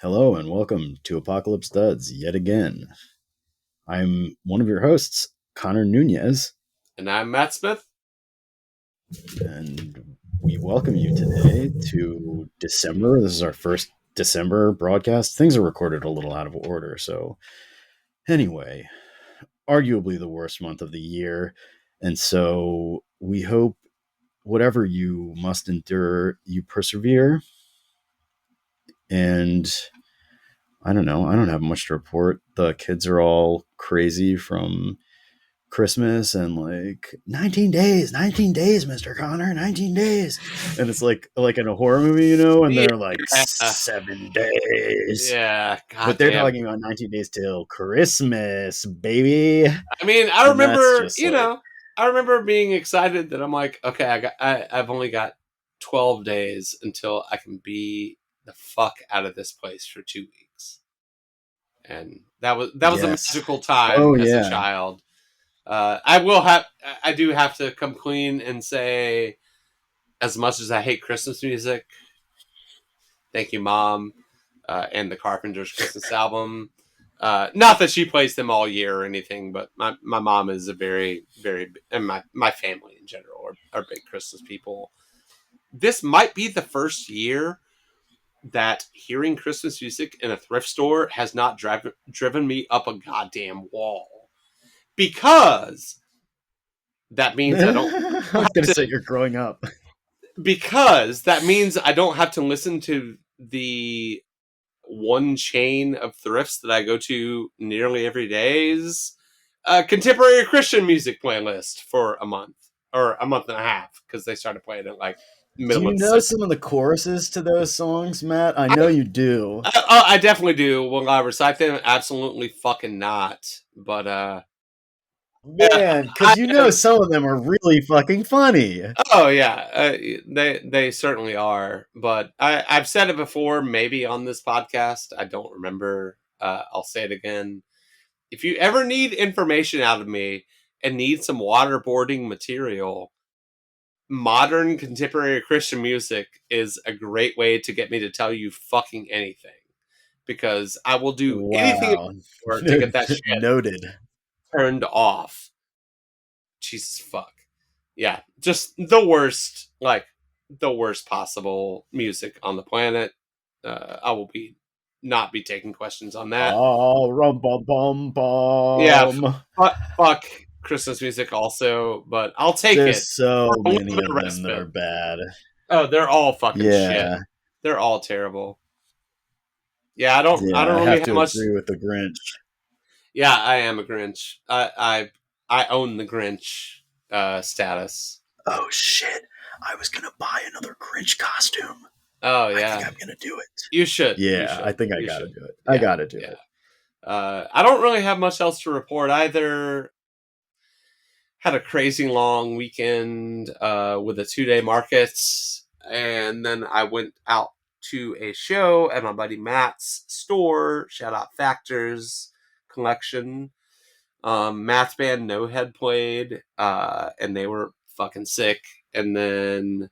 Hello and welcome to Apocalypse Duds yet again. I'm one of your hosts, Connor Nunez, And I'm Matt Smith. and we welcome you today to December. This is our first December broadcast. Things are recorded a little out of order, so anyway, arguably the worst month of the year. And so we hope whatever you must endure, you persevere. And I don't know. I don't have much to report. The kids are all crazy from Christmas and like 19 days, Mr. Connor, 19 days. And it's like in a horror movie, and Yeah, they're like 7 days. yeah, But they're goddamn. talking about 19 days till Christmas, baby. I mean, I And that's remember, just like, I remember being excited that I'm like, okay, I've only got 12 days until I can be the fuck out of this place for 2 weeks, and that was a yes. magical time Oh, as a yeah. child. I do have to come clean and say, as much as I hate Christmas music, thank you, Mom, and the Carpenters' Christmas album. Not that she plays them all year or anything, but my mom is a very, very, and my family in general are big Christmas people. This might be the first year that hearing Christmas music in a thrift store has not driven me up a goddamn wall. Because that means I don't I was have going to say to, you're growing up. because that means I don't have to listen to the one chain of thrifts that I go to nearly every day's contemporary Christian music playlist for a month or a month and a half, because they started playing it like Do middle you of know December. some of the choruses to those songs, Matt? I know you do. I definitely do. Will I recite them? Absolutely fucking not. But Man, I because you know am. some of them are really fucking funny. Oh yeah, they certainly are. But I've said it before, maybe on this podcast. I don't remember. I'll say it again. If you ever need information out of me and need some waterboarding material, modern contemporary Christian music is a great way to get me to tell you fucking anything. Because I will do anything Wow. to get that shit Noted. turned off. Jesus fuck. Yeah, just the worst, like the worst possible music on the planet. I will not be taking questions on that. Oh, rum bum bum Yeah, bum. fuck Christmas music also, but I'll take it There's so for a little many bit of of them that are respite. bad. Oh, they're all fucking shit. Yeah. They're all terrible. Yeah, I Yeah, don't I really have have to much. agree with the Grinch. Yeah, I am a Grinch. I own the Grinch status. Oh shit. I was gonna buy another Grinch costume. Oh I think yeah, I'm gonna do it. you should. You Yeah, I should. think I You gotta should. do it. I Yeah, gotta do yeah. it. I don't really have much else to report either. Had a crazy long weekend with a 2 day market, and then I went out to a show at my buddy Matt's store. Shout out Factors Collection. Matt's band No Head played, and they were fucking sick. And then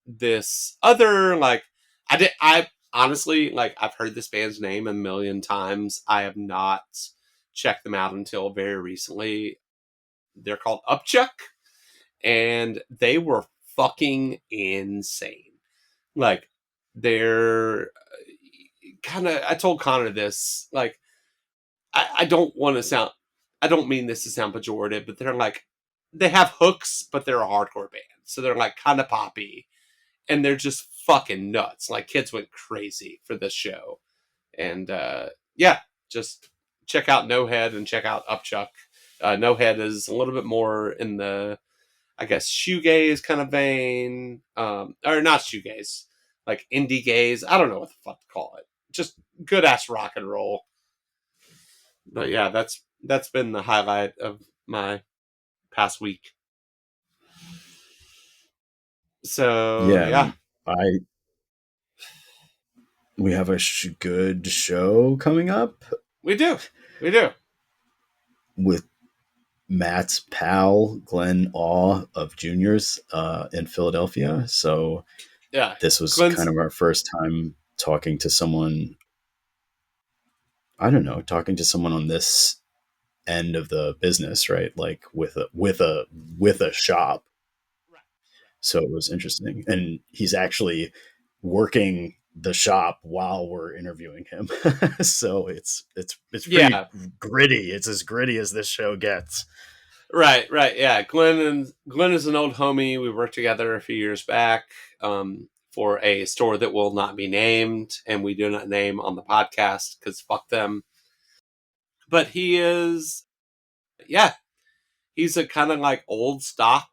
this other, like, I honestly, like, I've heard this band's name a million times. I have not checked them out until very recently. They're called Upchuck, and they were fucking insane. Like, they're kind of, I told Connor this, like, I don't want to sound, I don't mean this to sound pejorative, but they're like, they have hooks, but they're a hardcore band. So they're like kind of poppy, and they're just fucking nuts. Like, kids went crazy for this show. And yeah, just check out No Head and check out Upchuck. No Head is a little bit more in the, I guess, shoegaze kind of vein, or not shoegaze, like indie gaze. I don't know what the fuck to call it. Just good ass rock and roll. But yeah, that's been the highlight of my past week. So Yeah, yeah, I we have a good show coming up we do, we do. with Matt's pal Glenn Awe of Juniors in Philadelphia. So Yeah, this was kind Glenn's of our first time talking to someone, I don't know, talking to someone on this end of the business, right? Like with a shop. Right. So it was interesting. And he's actually working the shop while we're interviewing him. So it's pretty Yeah. gritty. It's as gritty as this show gets. Right. Right. Yeah. Glenn is an old homie. We worked together a few years back for a store that will not be named, and we do not name on the podcast because fuck them. But he is, yeah, he's a kind of like old stock,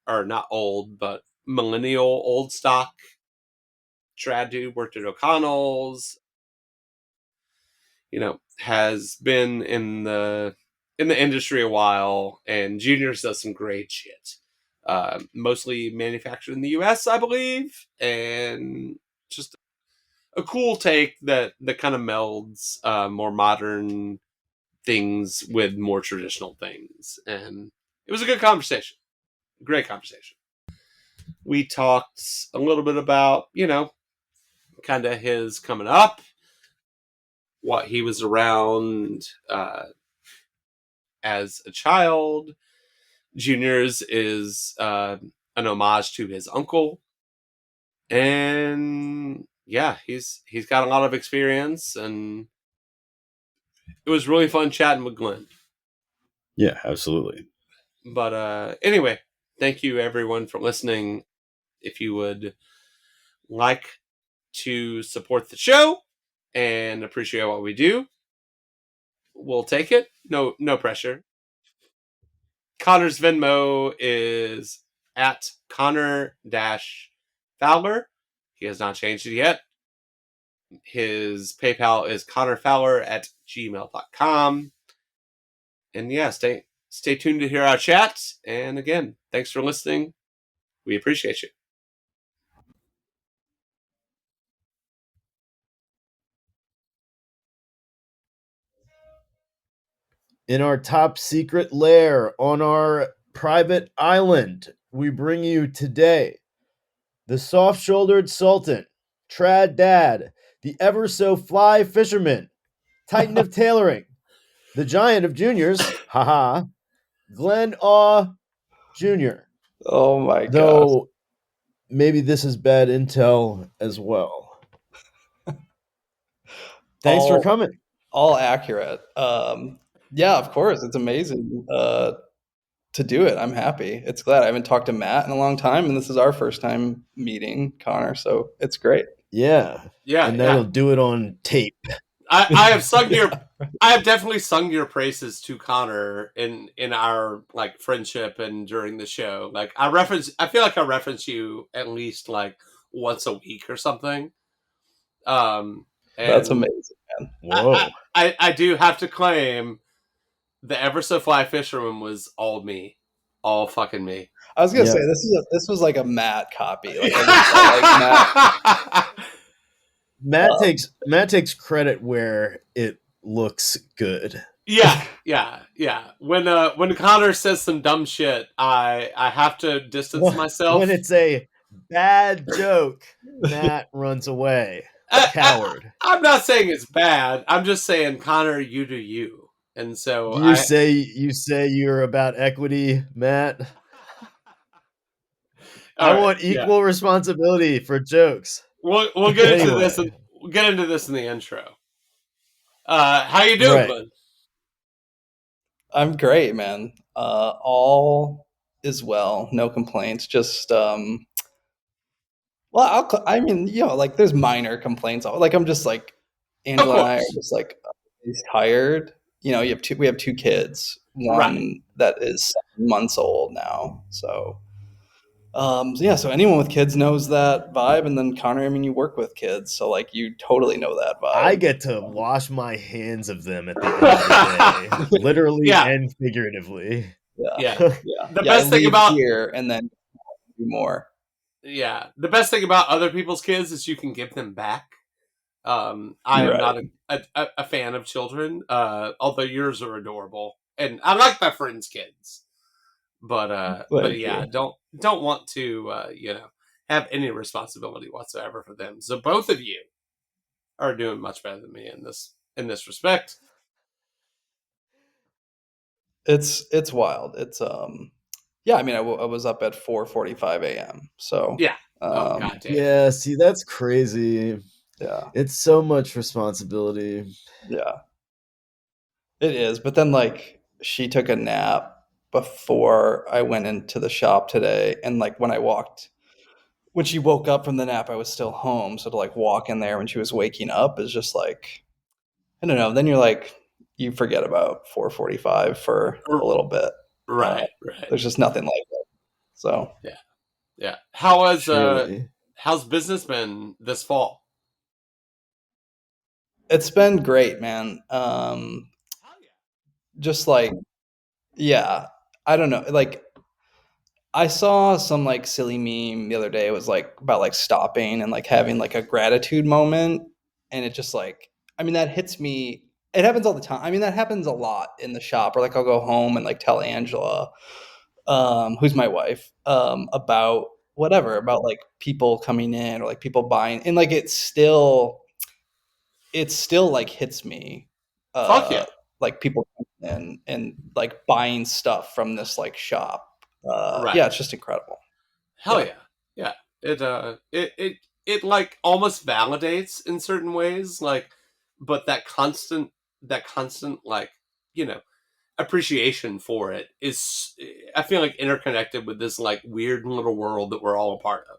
or not old, but millennial old stock trad dude. Worked at O'Connell's, has been in the industry a while, and Juniors does some great shit. Mostly manufactured in the U.S., I believe, and just a cool take that kind of melds more modern things with more traditional things, and it was a good conversation, great conversation. We talked a little bit about kind of his coming up, what he was around as a child. Junior's is an homage to his uncle, and yeah, he's got a lot of experience, and it was really fun chatting with Glenn. Yeah, absolutely. But anyway, thank you everyone for listening. If you would like to support the show and appreciate what we do, we'll take it. No pressure. Connor's Venmo is at Connor Fowler. He has not changed it yet. His PayPal is connorfowler at gmail.com. And yeah, stay tuned to hear our chat. And again, thanks for listening. We appreciate you. In our top secret lair on our private island, we bring you today the soft shouldered sultan, trad dad, the ever so fly fisherman, titan of tailoring, the giant of juniors, haha, Glenn Aw Jr. Oh my gosh. Though maybe this is bad intel as well. Thanks for All coming. all accurate. Yeah, of course. It's amazing to do it. I'm happy. It's glad I haven't talked to Matt in a long time, and this is our first time meeting Connor, so it's great. Yeah. Yeah, And now yeah. you'll do it on tape. I have sung your I have definitely sung your praises to Connor in our like friendship and during the show. Like I feel like I reference you at least like once a week or something. Um That's and amazing, man. Whoa. I do have to claim the ever so fly fisherman was all me. All fucking me. I was gonna say Yeah. this was like a Matt copy. Like I get that. Like Matt. Matt takes credit where it looks good. Yeah. When Connor says some dumb shit, I have to distance When myself. it's a bad joke, Matt runs away. Coward. I'm not saying it's bad. I'm just saying, Connor, you do you. And so Do you say you're about equity, Matt? all I right, want yeah. equal responsibility for jokes. We'll get into this Anyway, and we'll get into this in the intro. How you doing, right. Glenn? I'm great, man. All is well. No complaints. Just well, I mean, like there's minor complaints. Like I'm just like Of Angela and I are course. just like he's tired. We have two kids. Right. One that is 7 months old now. So yeah, so anyone with kids knows that vibe, and then Connor, I mean, you work with kids, so like you totally know that I vibe. get to wash my hands of them at the end of the day, literally Yeah, and figuratively. Yeah, yeah. yeah, The yeah. I best thing leave about here and then do more. the best thing about other people's kids is you can give them back. I am Right. not a fan of children, although yours are adorable, and I like my friends' kids. But Thank yeah, you. don't want to have any responsibility whatsoever for them. So both of you, are doing much better than me in this respect. It's wild. It's yeah, I mean I was up at 4:45 a.m. So Yeah. Oh um goddamn. Yeah, see, that's crazy. yeah. It's so much responsibility. Yeah. It is, but then like she took a nap before I went into the shop today, and like when she woke up from the nap, I was still home. So to like walk in there when she was waking up is just like I don't know. Then you're like you forget about 4:45 for a little bit. Uh, Right, right. there's just nothing like it. So Yeah, yeah. How has Truly. how's business been this fall? it's been great, man. Oh yeah. Just like yeah, I don't know. Like I saw some like silly meme the other day. It was like about like stopping and like having like a gratitude moment, and it just like I mean that hits me. It happens all the time. I mean that happens a lot in the shop. Or like I'll go home and like tell Angela, who's my wife, about whatever about like people coming in or like people buying, and like it still like hits me, Fuck yeah. like people coming in and like buying stuff from this like shop. Right. Yeah, it's just incredible. Hell Yeah. yeah. Yeah. It like almost validates in certain ways, like, but that constant like, you know, appreciation for it is, I feel like, interconnected with this like weird little world that we're all a part of.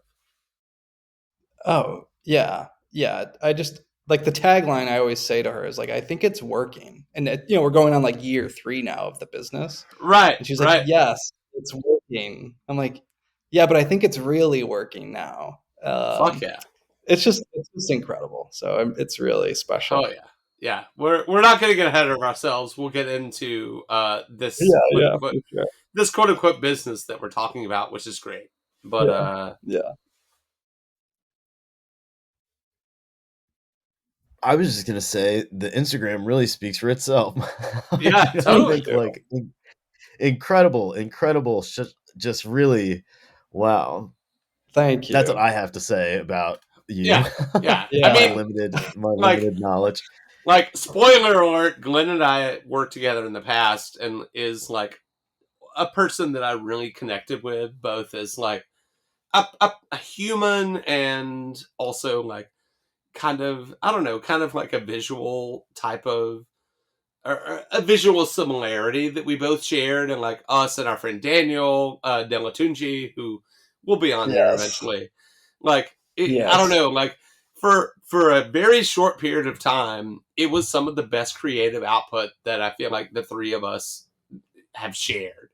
Oh, yeah. Yeah. I just like the tagline I always say to her is like, I think it's working. And we're going on like year 3 now of the business. Right, And she's like, right. yes, it's working. I'm like, yeah, but I think it's really working now. Fuck yeah. It's just incredible. So it's really Oh special. yeah. Yeah. We're not gonna get ahead of ourselves. We'll get into Yeah. Yeah. For sure. this quote unquote business that we're talking about, which is great. But Yeah. Yeah. I was just gonna say the Instagram really speaks for itself. yeah, I Thank totally. think you. like incredible, just really wow. Thank That's what you. I have to say about you. Yeah. Yeah. I Yeah. my mean, limited my like limited knowledge. spoiler alert, Glenn and I worked together in the past and is like a person that I really connected with, both as like a human and also like kind of, I don't know, kind of like a visual type of, or a visual similarity that we both shared, and like us and our friend Daniel Delatunji, who will be on here Yes. eventually. Like I don't Yes. know, like for a very short period of time, it was some of the best creative output that I feel like the three of us have shared.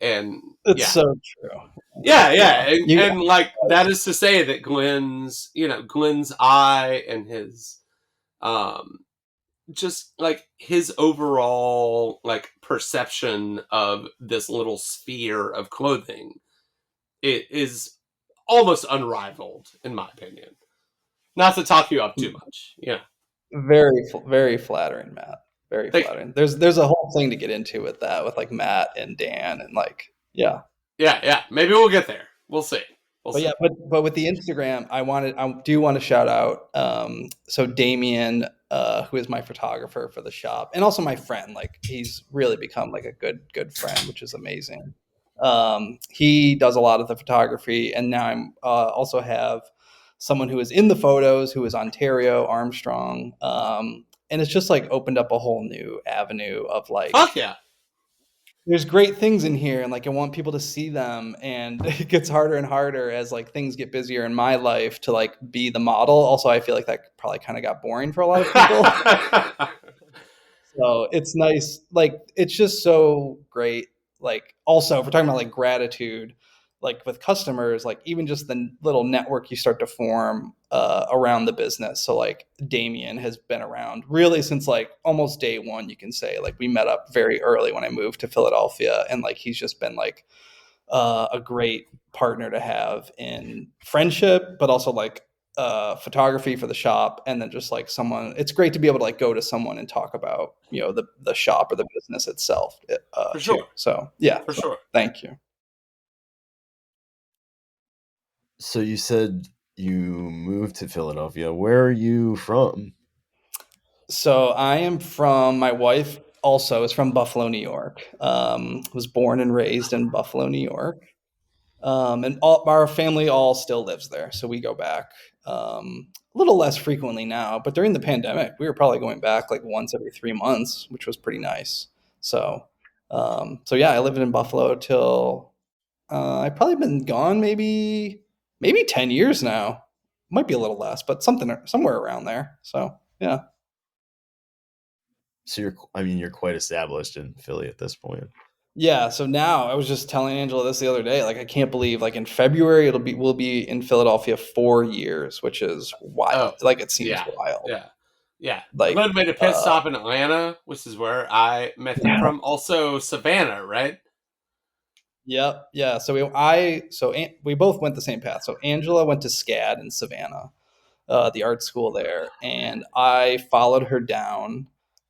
And It's yeah, so true. yeah, Yeah. You and like that is to say that Glenn's eye and his um just like his overall like perception of this little sphere of clothing, it is almost unrivaled in my opinion. Not to talk you up too much. Yeah. very flattering, Matt. Very Thank you. flattering. There's a whole thing to get into with that, with like Matt and Dan and like yeah. Yeah, yeah. Maybe we'll get there. We'll see. We'll But see. yeah, but with the Instagram, I do want to shout out so Damien, who is my photographer for the shop and also my friend. Like he's really become like a good friend, which is amazing. He does a lot of the photography, and now I'm also have someone who is in the photos who is Ontario Armstrong. And it's just like opened up a whole new avenue of Fuck like yeah. there's great things in here and like I want people to see them, and it gets harder and harder as like things get busier in my life to like be the model. Also, I feel like that probably kind of got boring for a lot of people. So it's nice, like it's just so great. Like also if we're talking about like gratitude, like with customers, like even just the little network you start to form around the business. So like Damien has been around really since like almost day one, you can say. Like we met up very early when I moved to Philadelphia, and like he's just been like a great partner to have in friendship, but also like photography for the shop, and then just like someone. It's great to be able to like go to someone and talk about the shop or the business itself For too. sure. So yeah, For so sure. thank you. So you said you moved to Philadelphia. Where are you from? So I am from, my wife also is from Buffalo, New York. Was born and raised in Buffalo, New York. And our family all still lives there. So we go back a little less frequently now. But during the pandemic, we were probably going back like once every 3 months, which was pretty nice. So, so yeah, I lived in Buffalo till I've probably been gone maybe 10 years now. Might be a little less, but somewhere around there. So yeah. So I mean, you're quite established in Philly at this point. Yeah, so now I was just telling Angela this the other day. Like, I can't believe, like, in February we'll be in Philadelphia 4 years, which is Oh, wild. Like, it seems yeah, wild. yeah, yeah. Like, Glenn made a pit stop in Atlanta, which is where I met him yeah, from. Also, Savannah, right? yep, yeah. We both went the same path. So Angela went to SCAD in Savannah, the art school there, and I followed her down.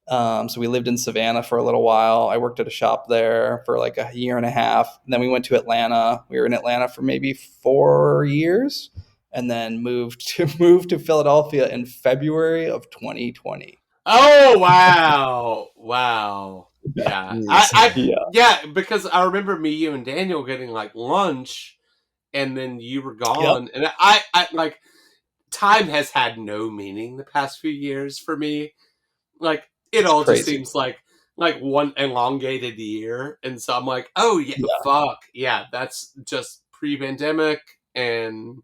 So we lived in Savannah for a little while. I worked at a shop there for like a year and a half. And then we went to Atlanta. We were in Atlanta for maybe 4 years, and then moved to Philadelphia in February of 2020. Oh wow, wow, yeah. Jeez. Yeah. Yeah, because I remember me, you, and Daniel getting like lunch, and then you were Yep. gone, and I like time has had no meaning the past few years for me. Like it It's all just crazy. seems like one elongated year, and so I'm like, oh yeah, Yeah. fuck yeah, that's just pre-pandemic, and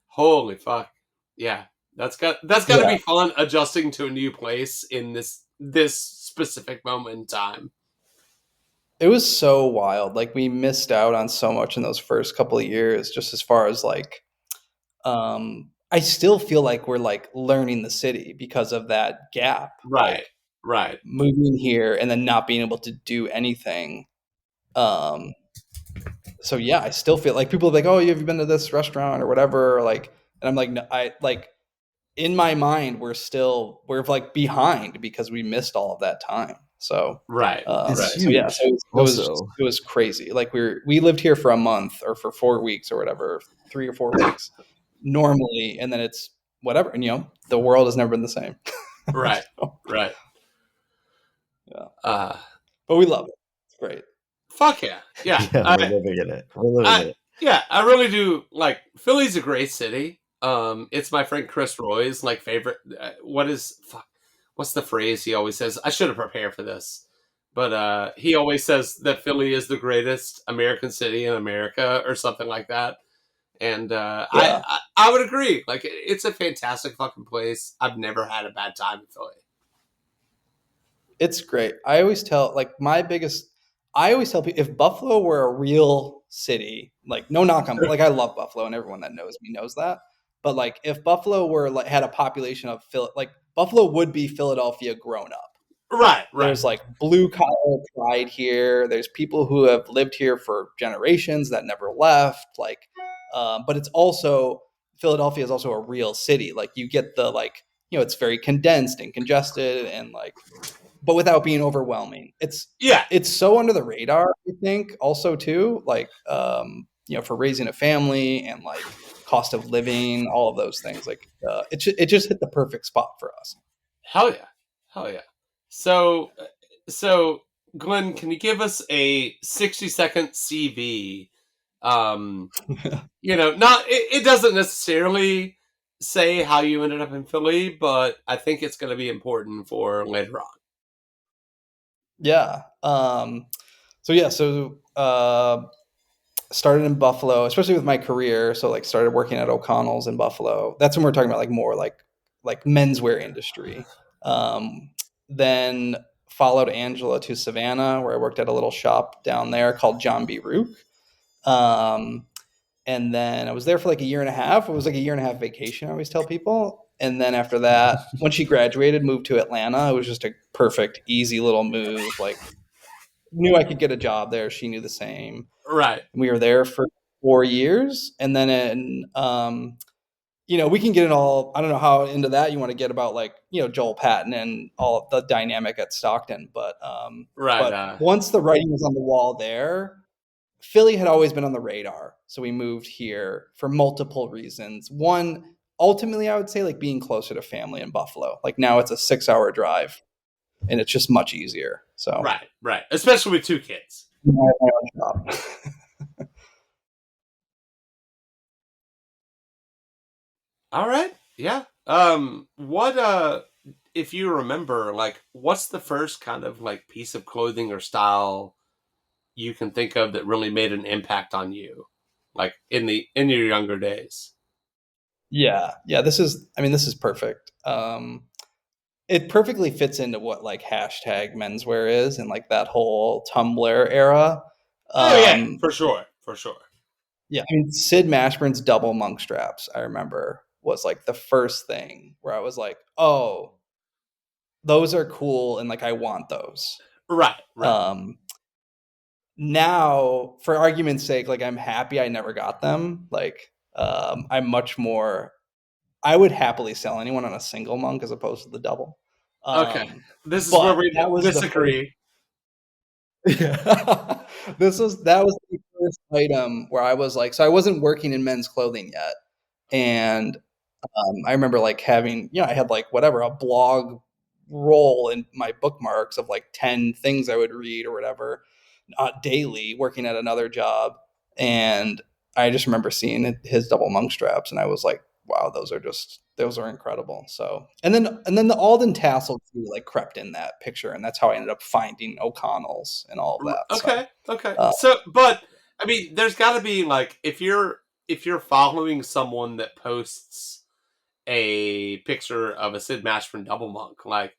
holy fuck, yeah, that's got to Yeah. be fun adjusting to a new place in this specific moment in time. It was so wild. Like, we missed out on so much in those first couple of years, just as far as like, I still feel like we're like learning the city because of that gap. Right, Like, right, moving here and then not being able to do anything. Um, so yeah, I still feel like people are like, "Oh, have you been to this restaurant or whatever?" Like, and I'm like, no, I like in my mind, we're like behind because we missed all of that time. So, right, It's right, so yeah, so huge. Also, it was crazy. Like, we lived here for a month or for 4 weeks or whatever, 3 or 4 weeks normally, and then it's whatever. And the world has never been the same. right, So, right. yeah, Uh, but we love it. It's great. fuck yeah, yeah. yeah, we're living in it. We're living I in it. yeah, I really do like Philly's a great city. It's my friend Chris Roy's like favorite. What's the phrase he always says? I should have prepared for this, but he always says that Philly is the greatest American city in America or something like that. And Yeah. I would agree. Like it's a fantastic fucking place. I've never had a bad time in Philly. It's great. I always tell people, if Buffalo were a real city, like, no knock on, like, I love Buffalo and everyone that knows me knows that. But like, if Buffalo were like had a population of like, Buffalo would be Philadelphia grown up. Right, right, There's like blue collar pride here. There's people who have lived here for generations that never left. Like, but it's also, Philadelphia is also a real city. Like, you get the, like, it's very condensed and congested and like, but without being overwhelming. yeah. It's so under the radar, I think, also too, like, for raising a family and like cost of living, all of those things. Like, it just hit the perfect spot for us. Hell yeah, hell yeah. So so Glenn, can you give us a 60-second CV? Um, not it doesn't necessarily say how you ended up in Philly, but I think it's going to be important for later on. Yeah. Started in Buffalo, especially with my career. So, like, started working at O'Connell's in Buffalo. That's when we're talking about like more like menswear industry. Then followed Angela to Savannah, where I worked at a little shop down there called John B. Rook. Um, and then I was there for like a year and a half. It was like a year and a half vacation, I always tell people. And then after that, when she graduated, moved to Atlanta. It was just a perfect, easy little move. Like, knew I could get a job there. She knew the same. Right, And we were there for 4 years. And then we can get in all, I don't know how into that you want to get about, like, Joel Patton and all the dynamic at Stockton. right. But once the writing was on the wall there, Philly had always been on the radar. So we moved here for multiple reasons. One, ultimately, I would say like being closer to family in Buffalo. Like now it's a 6 hour drive and it's just much easier. So Right, right. Especially with two kids. I have my own job. All right. Yeah. What if you remember, like, what's the first kind of like piece of clothing or style you can think of that really made an impact on you, like in your younger days? Yeah, yeah. This is perfect. It perfectly fits into what like hashtag menswear is and like that whole Tumblr era. Oh yeah, Um, for sure, for sure. yeah, I mean Sid Mashburn's double monk straps. I remember was like the first thing where I was like, oh, those are cool, and like I want those. Right, right. Um, Now, for argument's sake, like I'm happy I never got them. Like I'm much more. I would happily sell anyone on a single monk as opposed to the double. Okay, Um, this is where but we that was the first. disagree. Yeah. That was the first item where I was like, so I wasn't working in men's clothing yet, and I remember like having, I had like whatever a blog roll in my bookmarks of like 10 things I would read or whatever daily, working at another job, and I just remember seeing his double monk straps, and I was like, wow, those are incredible. So, and then the Alden tassel too, like crept in that picture, and that's how I ended up finding O'Connell's and all of that. So, Okay, okay. uh, So, but I mean, there's got to be like if you're following someone that posts a picture of a Sid Mashburn double monk, like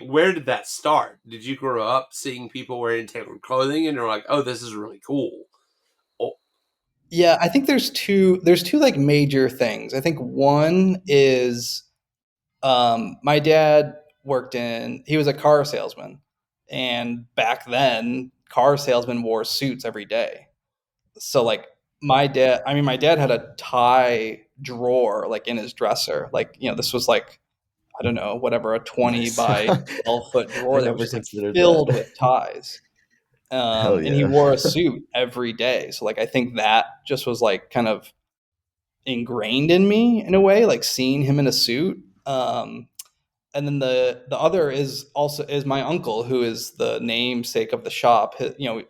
where did that start? Did you grow up seeing people wearing tailored clothing and you're like, oh, this is really cool? Oh, yeah, I think there's two like major things. I think one is my dad he was a car salesman, and back then car salesmen wore suits every day. So like my dad had a tie drawer like in his dresser. Like, this was like, I don't know, whatever, a 20 Nice. by 12-foot I drawer that was never just like considered that. filled with ties. Hell And he yeah. wore a suit every day. So like I think that just was like kind of ingrained in me in a way, like seeing him in a suit. And then the other is my uncle, who is the namesake of the shop.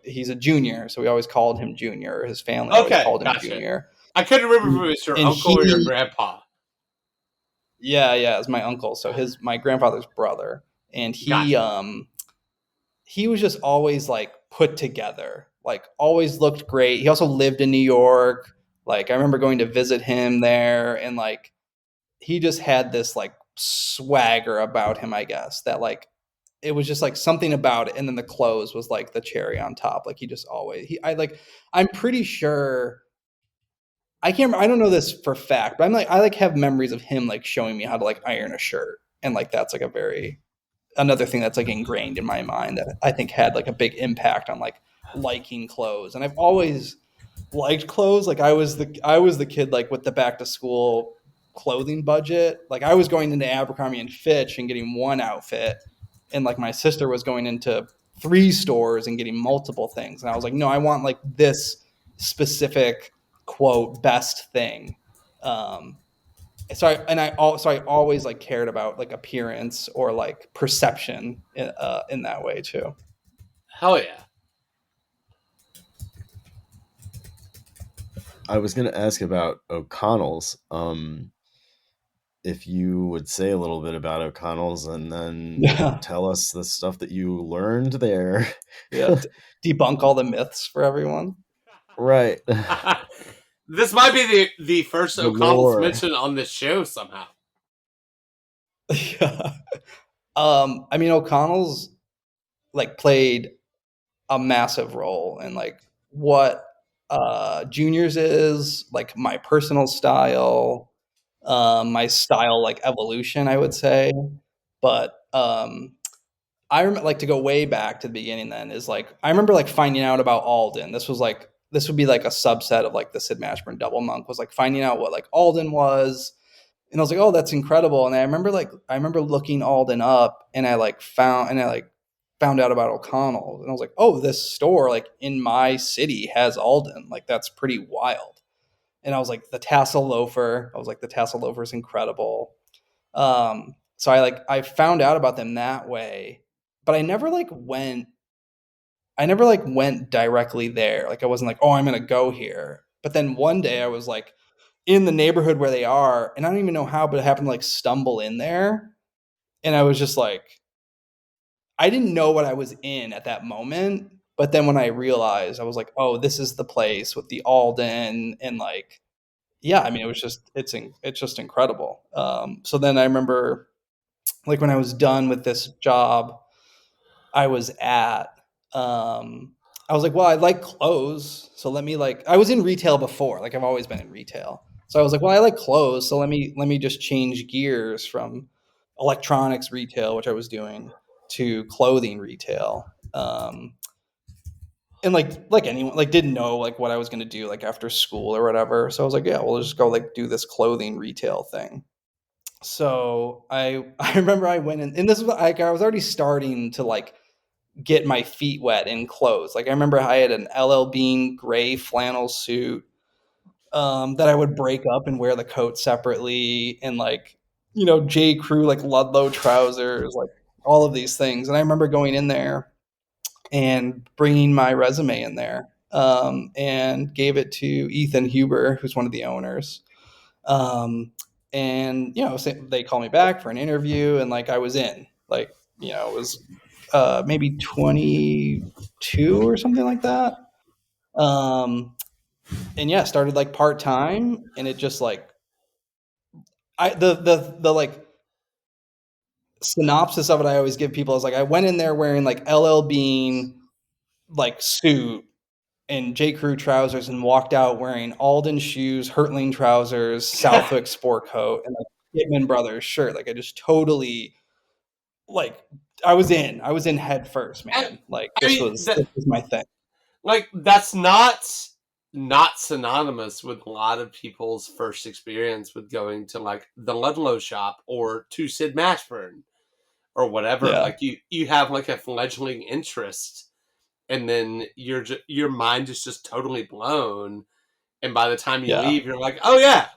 He's a junior, so we always called him Junior. His family always okay, called him gotcha. Junior. I couldn't remember if it was your And uncle or your he, grandpa. yeah, yeah, is my uncle. So my grandfather's brother, and he Gotcha. um he was just always like put together, like always looked great. He also lived in New York. Like I remember going to visit him there, and like he just had this like swagger about him, I guess, that like it was just like something about it. And then the clothes was like the cherry on top. Like he just always he I like I'm pretty sure I don't know this for fact, but I like have memories of him like showing me how to like iron a shirt. And like that's like a very another thing that's like ingrained in my mind that I think had like a big impact on like liking clothes. And I've always liked clothes. Like I was the kid like with the back to school clothing budget. Like I was going into Abercrombie and Fitch and getting one outfit, and like my sister was going into three stores and getting multiple things. And I was like, no, I want like this specific quote best thing. Um, so I always like cared about like appearance or like perception in that way too. Hell yeah. I was gonna ask about O'Connell's. If you would say a little bit about O'Connell's and then Yeah, tell us the stuff that you learned there. yeah. Debunk all the myths for everyone. Right. This might be the first The O'Connell's lore. mention on this show somehow. Yeah. I mean, O'Connell's like played a massive role in like what juniors is like my personal style, my style like evolution, I would say. But I remember like to go way back to the beginning. Then is like I remember like finding out about Alden. This would be like a subset of like the Sid Mashburn double monk, was like finding out what like Alden was. And I was like, oh, that's incredible. And I remember looking Alden up, and I like found out about O'Connell. And I was like, oh, this store like in my city has Alden. Like that's pretty wild. and I was like, the tassel loafer. I was like, the tassel loafer is incredible. So I found out about them that way, but I never like went directly there. Like I wasn't like, oh, I'm gonna go here. But then one day I was like in the neighborhood where they are, and I don't even know how, but I happened to like stumble in there, and I was just like, I didn't know what I was in at that moment. But then when I realized, I was like, oh, this is the place with the Alden, and like, yeah, I mean, it's just incredible. So then I remember like when I was done with this job I was at, um, I was like, well, I like clothes, so let me like. I was in retail before, like I've always been in retail. So I was like, well, I like clothes, so let me just change gears from electronics retail, which I was doing, to clothing retail. And like anyone like didn't know like what I was gonna do like after school or whatever. So I was like, yeah, we'll just go like do this clothing retail thing. So I remember I went in, and this was like I was already starting to like get my feet wet in clothes. Like I remember I had an LL Bean gray flannel suit that I would break up and wear the coat separately, and like J Crew like Ludlow trousers, like all of these things. And I remember going in there and bringing my resume in there, and gave it to Ethan Huber, who's one of the owners. Um, and they called me back for an interview, and like I was in, like it was maybe 22 or something like that. Um, and yeah, started like part time, and it just like the like synopsis of it I always give people is like I went in there wearing like LL Bean like suit and J. Crew trousers, and walked out wearing Alden shoes, Hertling trousers, Southwick sport coat, and like Pittman Brothers shirt. Like I just totally like I was in head first, I, man. Like I mean, this was my thing. like that's not synonymous with a lot of people's first experience with going to like the Ludlow shop or to Sid Mashburn or whatever. Yeah, Like you have like a fledgling interest, and then your mind is just totally blown. And by the time you yeah. leave, you're like, oh yeah,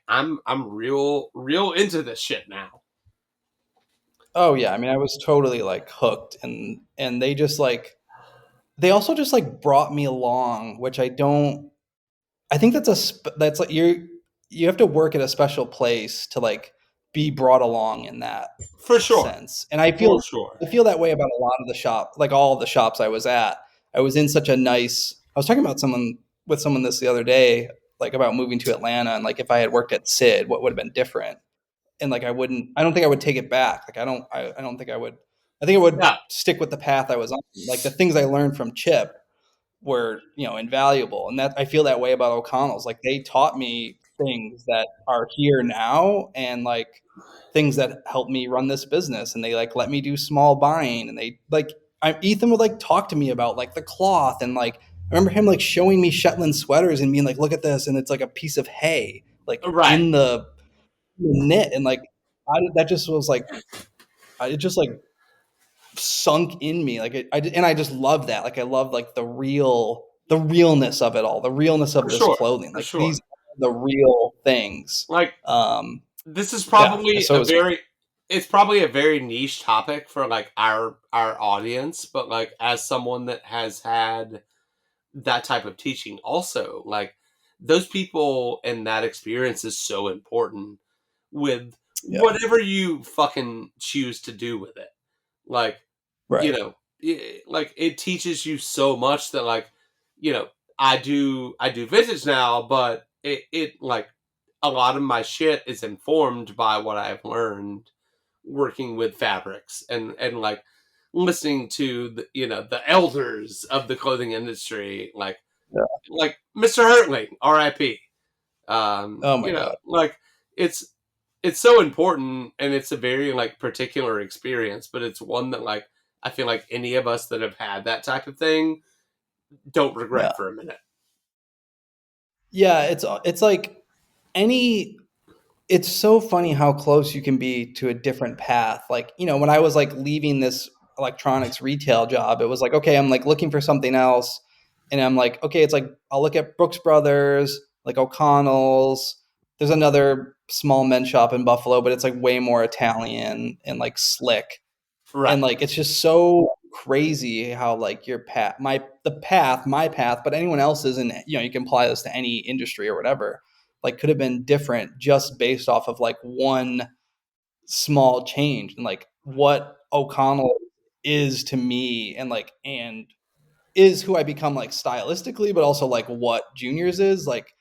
I'm real into this shit now. Oh yeah. I mean, I was totally like hooked, and they just like they also just like brought me along, which I don't. I think that's like you have to work at a special place to like be brought along in that For sure, sense. And for sure. I feel that way about a lot of the shop, like all of the shops I was at. I was in such a nice. I was talking about someone with someone this the other day, like about moving to Atlanta, and like if I had worked at Sid, what would have been different? And like I don't think I would take it back. Like I don't think I would. I think I would Yeah, stick with the path I was on. Like the things I learned from Chip were invaluable, and that I feel that way about O'Connell's. Like they taught me things that are here now, and like things that help me run this business, and they like let me do small buying, and they like Ethan would like talk to me about like the cloth, and like I remember him like showing me Shetland sweaters and being like, look at this, and it's like a piece of hay like right. in the knit, and like that just was like it just like sunk in me. Like and I just love that. Like I love like the realness of it all, the realness of For this sure, clothing. for Like these sure. are the real things. Like Um, this is yeah. probably So it a was, very it's probably a very niche topic for like our audience, but like as someone that has had that type of teaching also, like those people and that experience is so important with yeah, whatever you fucking choose to do with it. Like, you right. know, like it teaches you so much that like, you know, I do vintage now, but it like a lot of my shit is informed by what I've learned working with fabrics and like listening to the elders of the clothing industry, Yeah. like Mr. Hertling, R.I.P. Oh my god. Like it's it's so important, and it's a very like particular experience, but it's one that like I feel like any of us that have had that type of thing don't Yeah. regret for a minute. Yeah. It's like any. It's so funny how close you can be to a different path. Like when I was like leaving this electronics retail job, it was like okay, I'm like looking for something else, and I'm like okay, it's like I'll look at Brooks Brothers. like O'Connell's. There's another small men's shop in Buffalo, but it's like way more Italian and like slick. And Right. like it's just so crazy how like your path, my path, but anyone else's, and you can apply this to any industry or whatever, like could have been different just based off of like one small change, and like what O'Connell is to me, and is who I become like stylistically, but also like what Juniors is like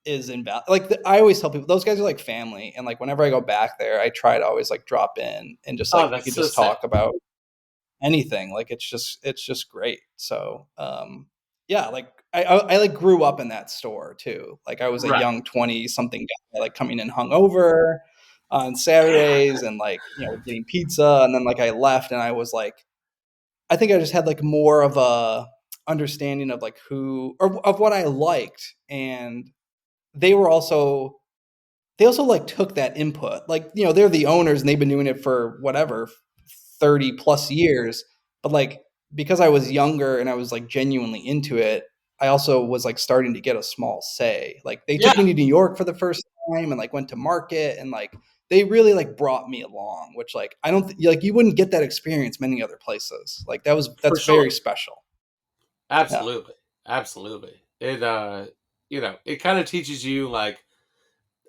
is invalid. Like I always tell people, those guys are like family, and like whenever I go back there, I try to always like drop in and just Oh, like we that's could so just sick. talk about anything. Like it's just great. So yeah, like I like grew up in that store too. Like I was a Right. young 20 something guy, like coming in hungover on Saturdays and like getting pizza, and then like I left and I was like, I think I just had like more of a understanding of like who or of what I liked, and they were also they also like took that input. Like, they're the owners and they've been doing it for whatever 30 plus years. But like because I was younger and I was like genuinely into it, I also was like starting to get a small say. Like they took Yeah, me to New York for the first time and like went to market, and like they really like brought me along, which like I don't like you wouldn't get that experience many other places. Like for that's sure. very special. Yeah. Absolutely. Absolutely. It kind of teaches you like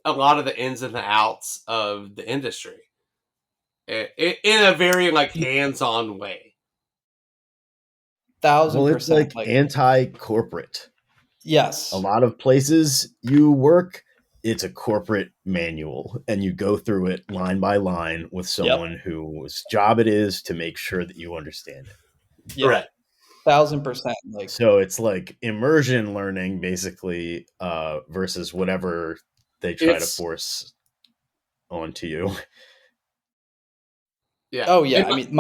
a lot of the ins and the outs of the industry in a very like hands-on way. Well, Thousand it's percent. like Like anti-corporate. A yes. lot of places you work, it's a corporate manual, and you go through it line by line with Yep. someone whose job it is to make sure that you understand it. Yep. Right. 1,000%. Like So it's like immersion learning, basically, versus whatever they try to It's force onto you. yeah. oh yeah, It, I mean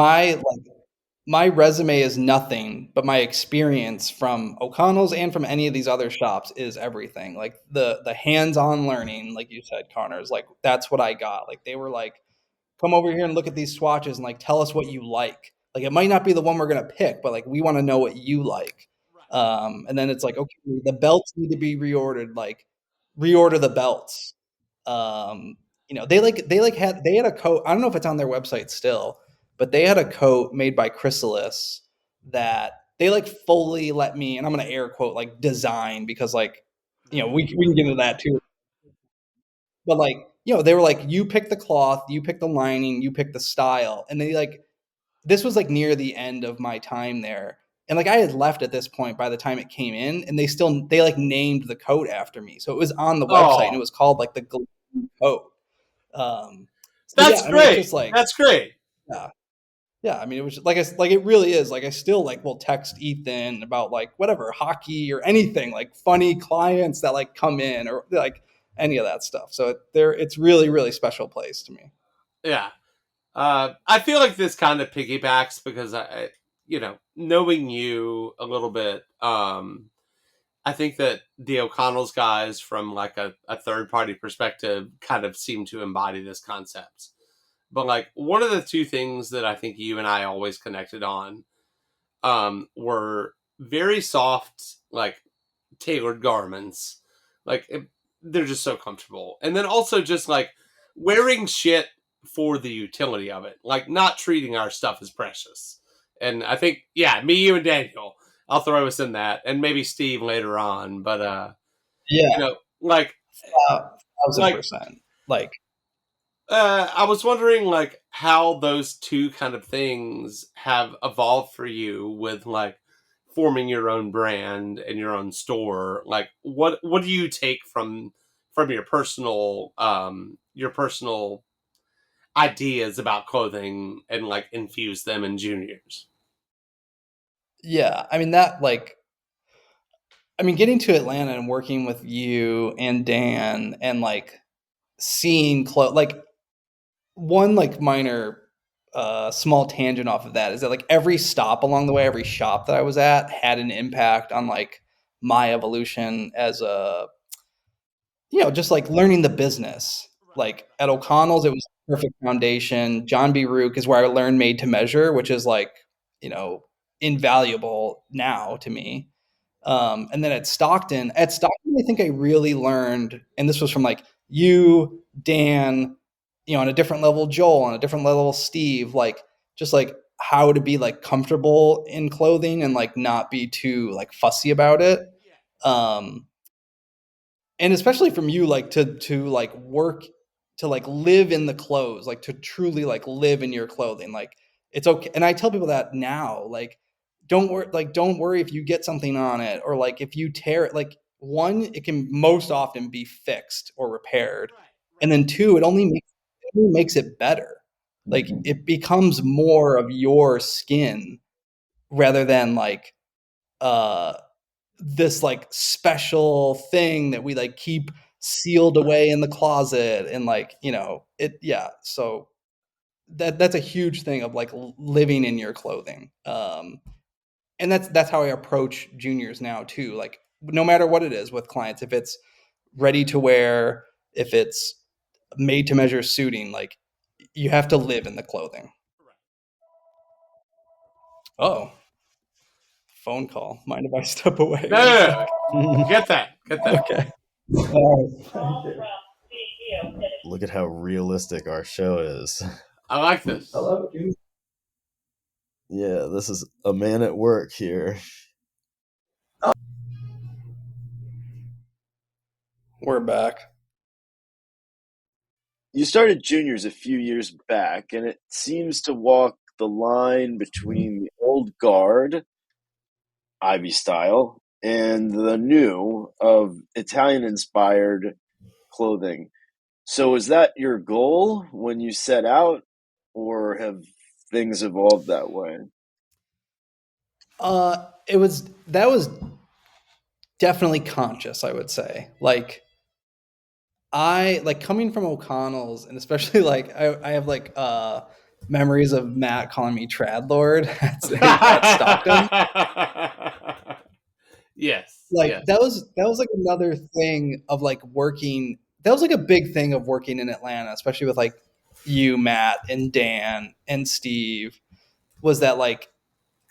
my resume is nothing, but my experience from O'Connell's and from any of these other shops is everything. Like the hands-on learning, like you said, Connor, is like that's what I got. Like they were like, come over here and look at these swatches and like tell us what you like. Like it might not be the one we're gonna pick, but like we want to know what you like. And then it's like, okay, the belts need to be reordered. Like reorder the belts. Um, they had a coat. I don't know if it's on their website still, but they had a coat made by Chrysalis that they like fully let me, and I'm gonna air quote like design, because like we can get into that too. But like they were like, you pick the cloth, you pick the lining, you pick the style, and they like this was like near the end of my time there. And like I had left at this point by the time it came in, and they like named the coat after me. So it was on the website and it oh, was called like the Glue coat. So yeah, that's I mean it's great. just like That's great. yeah. Yeah, I mean it was like it really is. Like I still like will text Ethan about like whatever, hockey or anything, like funny clients that like come in or like any of that stuff. So it's really, really special place to me. Yeah. I feel like this kind of piggybacks because knowing you a little bit, I think that the O'Connell's guys, from like a third party perspective, kind of seem to embody this concept. But like one of the two things that I think you and I always connected on, were very soft, like tailored garments. Like they're just so comfortable. And then also just like wearing shit for the utility of it, like not treating our stuff as precious. And I think, yeah, me, you, and Daniel, I'll throw us in that, and maybe Steve later on. But Yeah, you know, like thousand like percent. Like I was wondering like how those two kind of things have evolved for you with like forming your own brand and your own store. Like what do you take from your personal ideas about clothing and like infuse them in juniors? yeah, I mean that like I mean getting to Atlanta and working with you and Dan and like seeing like one like minor small tangent off of that is that like every stop along the way, every shop that I was at had an impact on like my evolution as a just like learning the business. Like at O'Connell's, it was a perfect foundation. John B. Rook is where I learned made to measure, which is like, you know, invaluable now to me. And then at Stockton, I think I really learned, and this was from like you, Dan, on a different level, Joel, on a different level, Steve, like just like how to be like comfortable in clothing and like not be too like fussy about it. Um, and especially from you, like to like work, to like live in the clothes, like to truly like live in your clothing, like it's okay. And I tell people that now, like don't worry if you get something on it, or like if you tear it, like one, it can most often be fixed or repaired, and then two, it only makes it better. Like Mhm. it becomes more of your skin, rather than like uh this like special thing that we like keep sealed away in the closet, and like it, yeah. So that's a huge thing of like living in your clothing. And that's how I approach juniors now too, like no matter what it is with clients, if it's ready to wear, if it's made to measure suiting, like you have to live in the clothing. Oh, phone call, mind if I step away No, one no, sec? no. Get that. Get that. Okay. All right. Look at how realistic our show is. I like this. Hello, Junior. Yeah, this is a man at work here. We're back. You started juniors a few years back, and it seems to walk the line between the old guard, Ivy style, and the new of Italian inspired clothing. So, is that your goal when you set out, or have things evolved that way? That was definitely conscious, I would say. Like I like coming from O'Connell's, and especially like I have like memories of Matt calling me Trad Lord at Stockton. Yes, Like yes. that was like another thing of like working. That was like a big thing of working in Atlanta, especially with like you, Matt, and Dan and Steve. Was that like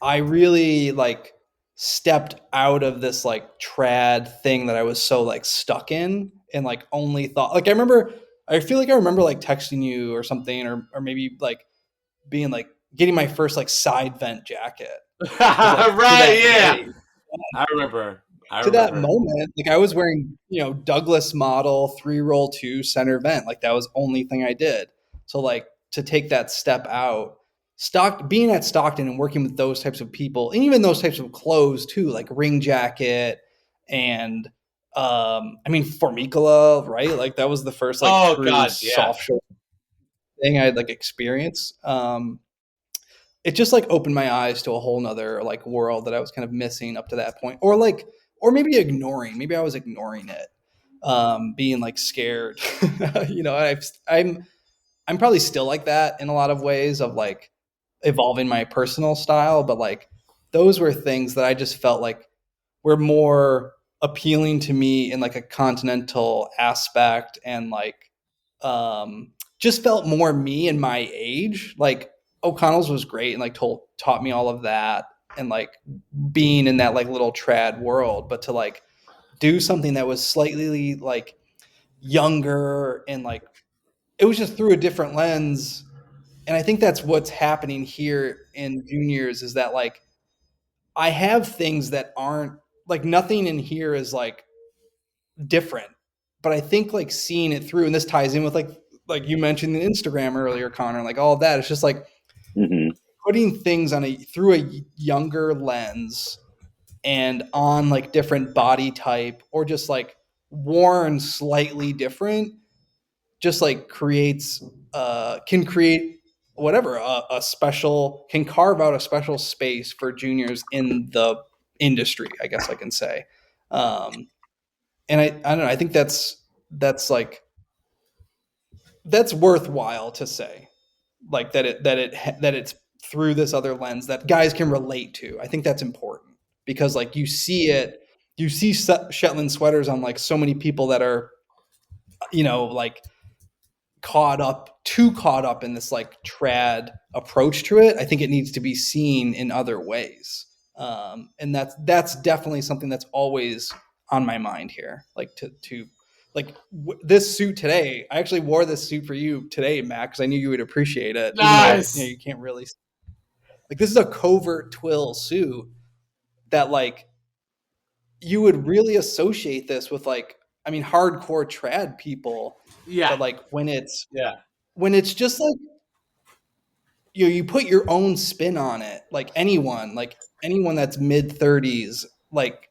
I really like stepped out of this like trad thing that I was so like stuck in, and like only thought, like I feel like I remember like texting you or something, or maybe like being like getting my first like side vent jacket, because like to Right, that yeah. day, I remember. I to that remember. moment, like I was wearing, Douglas model 3-roll 2 center vent. Like that was the only thing I did. So like to take that step out, being at Stockton and working with those types of people, and even those types of clothes too, like ring jacket and I mean Formicola, right? Like that was the first like Oh true God, yeah. soft shoulder thing I had like experienced. It just like opened my eyes to a whole nother like world that I was kind of missing up to that point, or maybe ignoring. Maybe I was ignoring it, being like scared. I'm probably still like that in a lot of ways of like evolving my personal style, but like those were things that I just felt like were more appealing to me in like a continental aspect, and like just felt more me and my age. Like O'Connell's was great and like taught me all of that, and like being in that like little trad world, but to like do something that was slightly like younger, and like it was just through a different lens. And I think that's what's happening here in juniors, is that like I have things that aren't, like nothing in here is like different. But I think like seeing it through, and this ties in with like you mentioned the Instagram earlier, Connor, like all of that. It's just like Hmm. putting things on a through a younger lens, and on like different body type, or just like worn slightly different, just like creates can create whatever, a special, can carve out a special space for juniors in the industry, I guess I can say. um and I don't know, I think that's like that's worthwhile to say, like that it's through this other lens that guys can relate to. I think that's important, because like you see Shetland sweaters on like so many people that are, like too caught up in this like trad approach to it. I think it needs to be seen in other ways. And that's definitely something that's always on my mind here. Like to like this suit today. I actually wore this suit for you today, Matt, because I knew you would appreciate it, even though Nice. you can't really like. This is a covert twill suit that like you would really associate this with like, I mean, hardcore trad people. Yeah. But like Yeah. when it's just like you put your own spin on it, like anyone that's mid 30s, like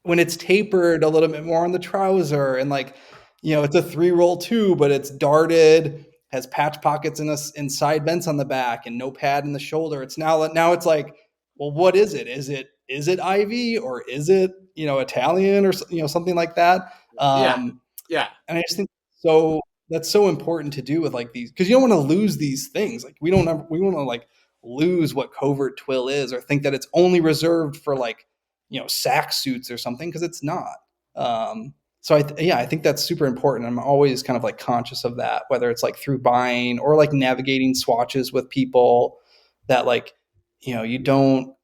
when it's tapered a little bit more on the trouser and like, it's a 3-roll too, but it's darted, has patch pockets in side vents on the back and no pad in the shoulder. It's now it's like, well, what is it? Is it Ivy or is it, Italian or something like that? Yeah. Um, Yeah. and I just think so that's so important to do with like these, because you don't want to lose these things. Like we want to like lose what covert twill is or think that it's only reserved for like, sack suits or something, because it's not. So I think that's super important. I'm always kind of like conscious of that, whether it's like through buying or like navigating swatches with people, that like, you don't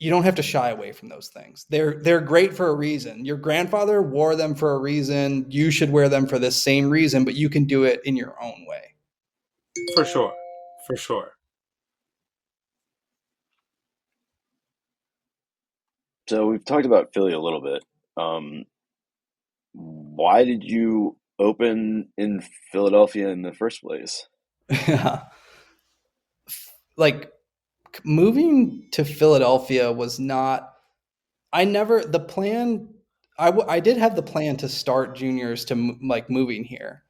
have to shy away from those things. They're great for a reason. Your grandfather wore them for a reason. You should wear them for this same reason, but you can do it in your own way. For sure. For sure. So we've talked about Philly a little bit. Um, why did you open in Philadelphia in the first place? Like moving to Philadelphia was not. I never the plan. I did have the plan to start juniors to like moving here,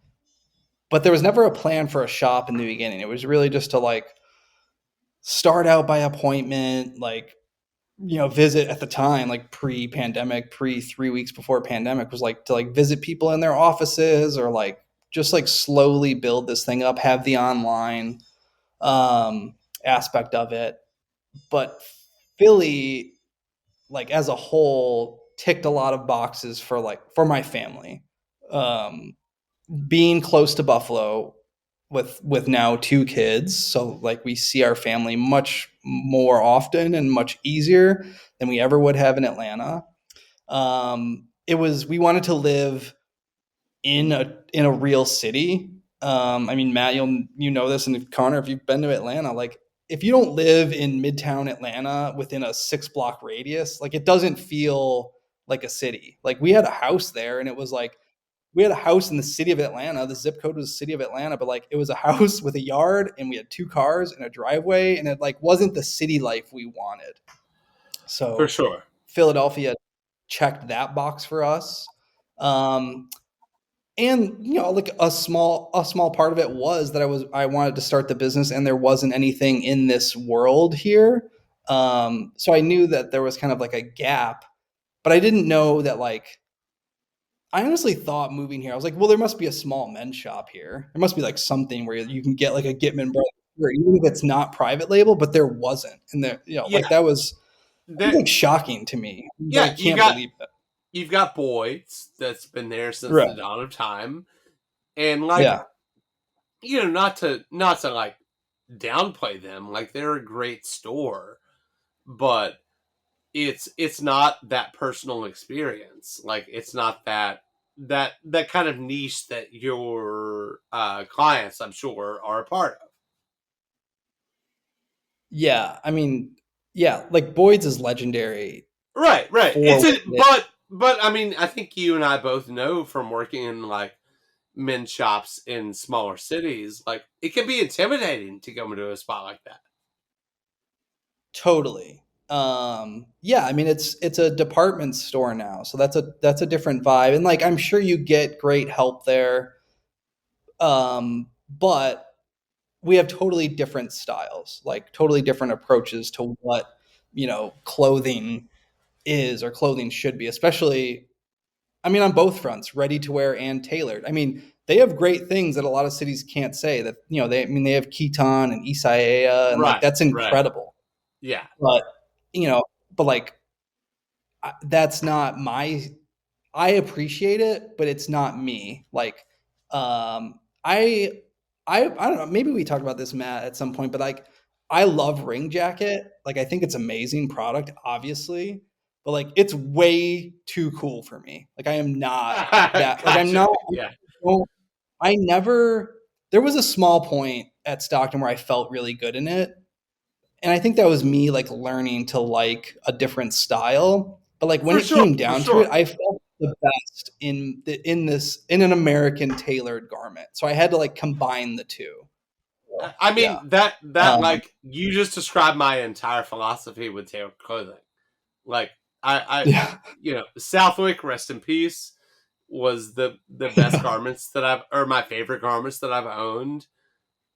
but there was never a plan for a shop in the beginning. It was really just to like start out by appointment, like visit at the time, like pre-pandemic, pre 3 weeks before pandemic, was like to like visit people in their offices or like just like slowly build this thing up, have the online aspect of it. But Philly, like as a whole, ticked a lot of boxes for my family. Um, Being close to Buffalo with now 2 kids, so like we see our family much more often and much easier than we ever would have in Atlanta. It was we wanted to live in a real city. I mean, Matt, you know this, and Connor, if you've been to Atlanta, like if you don't live in Midtown Atlanta within a 6-block radius, like it doesn't feel like a city. Like we had a house there, and it was like we had a house in the city of Atlanta. The zip code was the city of Atlanta, but like it was a house with a yard, and we had 2 cars and a driveway, and it like wasn't the city life we wanted. For So sure. Philadelphia checked that box for us. Um, and like a small part of it was that I wanted to start the business, and there wasn't anything in this world here. So I knew that there was kind of like a gap, but I didn't know that like I honestly thought moving here, I was like, well, there must be a small men's shop here. There must be like something where you can get like a Gitman Brothers shirt, even if it's not private label, but there wasn't. And there, Yeah. like that was That like shocking to me. yeah, Like, can't believe it. you've got Boyd's that's been there since Right. the dawn of time. And like, Yeah. not to like downplay them, like they're a great store, but it's not that personal experience. Like it's not that kind of niche that your clients, I'm sure, are a part of. Yeah. I mean, yeah, like Boyd's is legendary Right, right. for It's what a it is. but I mean, I think you and I both know from working in like men's shops in smaller cities, like it can be intimidating to go into a spot like that. Totally. Yeah, I mean it's a department store now. So that's a different vibe. And like I'm sure you get great help there. But we have totally different styles, like totally different approaches to what, clothing is or clothing should be, especially, I mean, on both fronts, ready to wear and tailored. I mean, they have great things that a lot of cities can't say that, they have Keton and Isaiah and like Right, that's right. incredible. Yeah, But, you know, but like that's not my I appreciate it, but it's not me. Like, I don't know. Maybe we talked about this, Matt, at some point, but like, I love Ring Jacket. Like I think it's amazing product, obviously, but like it's way too cool for me. Like I am not that. Like I'm Gotcha. not. Yeah. I never. There was a small point at Stockton where I felt really good in it, and I think that was me like learning to like a different style. But like when For it sure. came For down to it, sure. I felt the best in an American tailored garment. So I had to like combine the two. So, I yeah. mean that Um, like you just described my entire philosophy with tailored clothing. Like I yeah. Southwick, rest in peace, was the best garments that I've or my favorite garments that I've owned,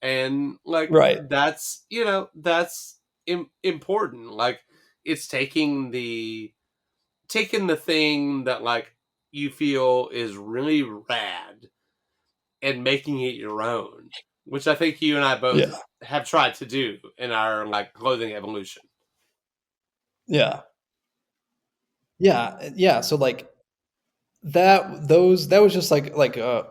and like Right. that's important. Like it's taking the thing that like you feel is really rad and making it your own, which I think you and I both Yeah. have tried to do in our like clothing evolution. Yeah. Yeah. Yeah. So like that was just like a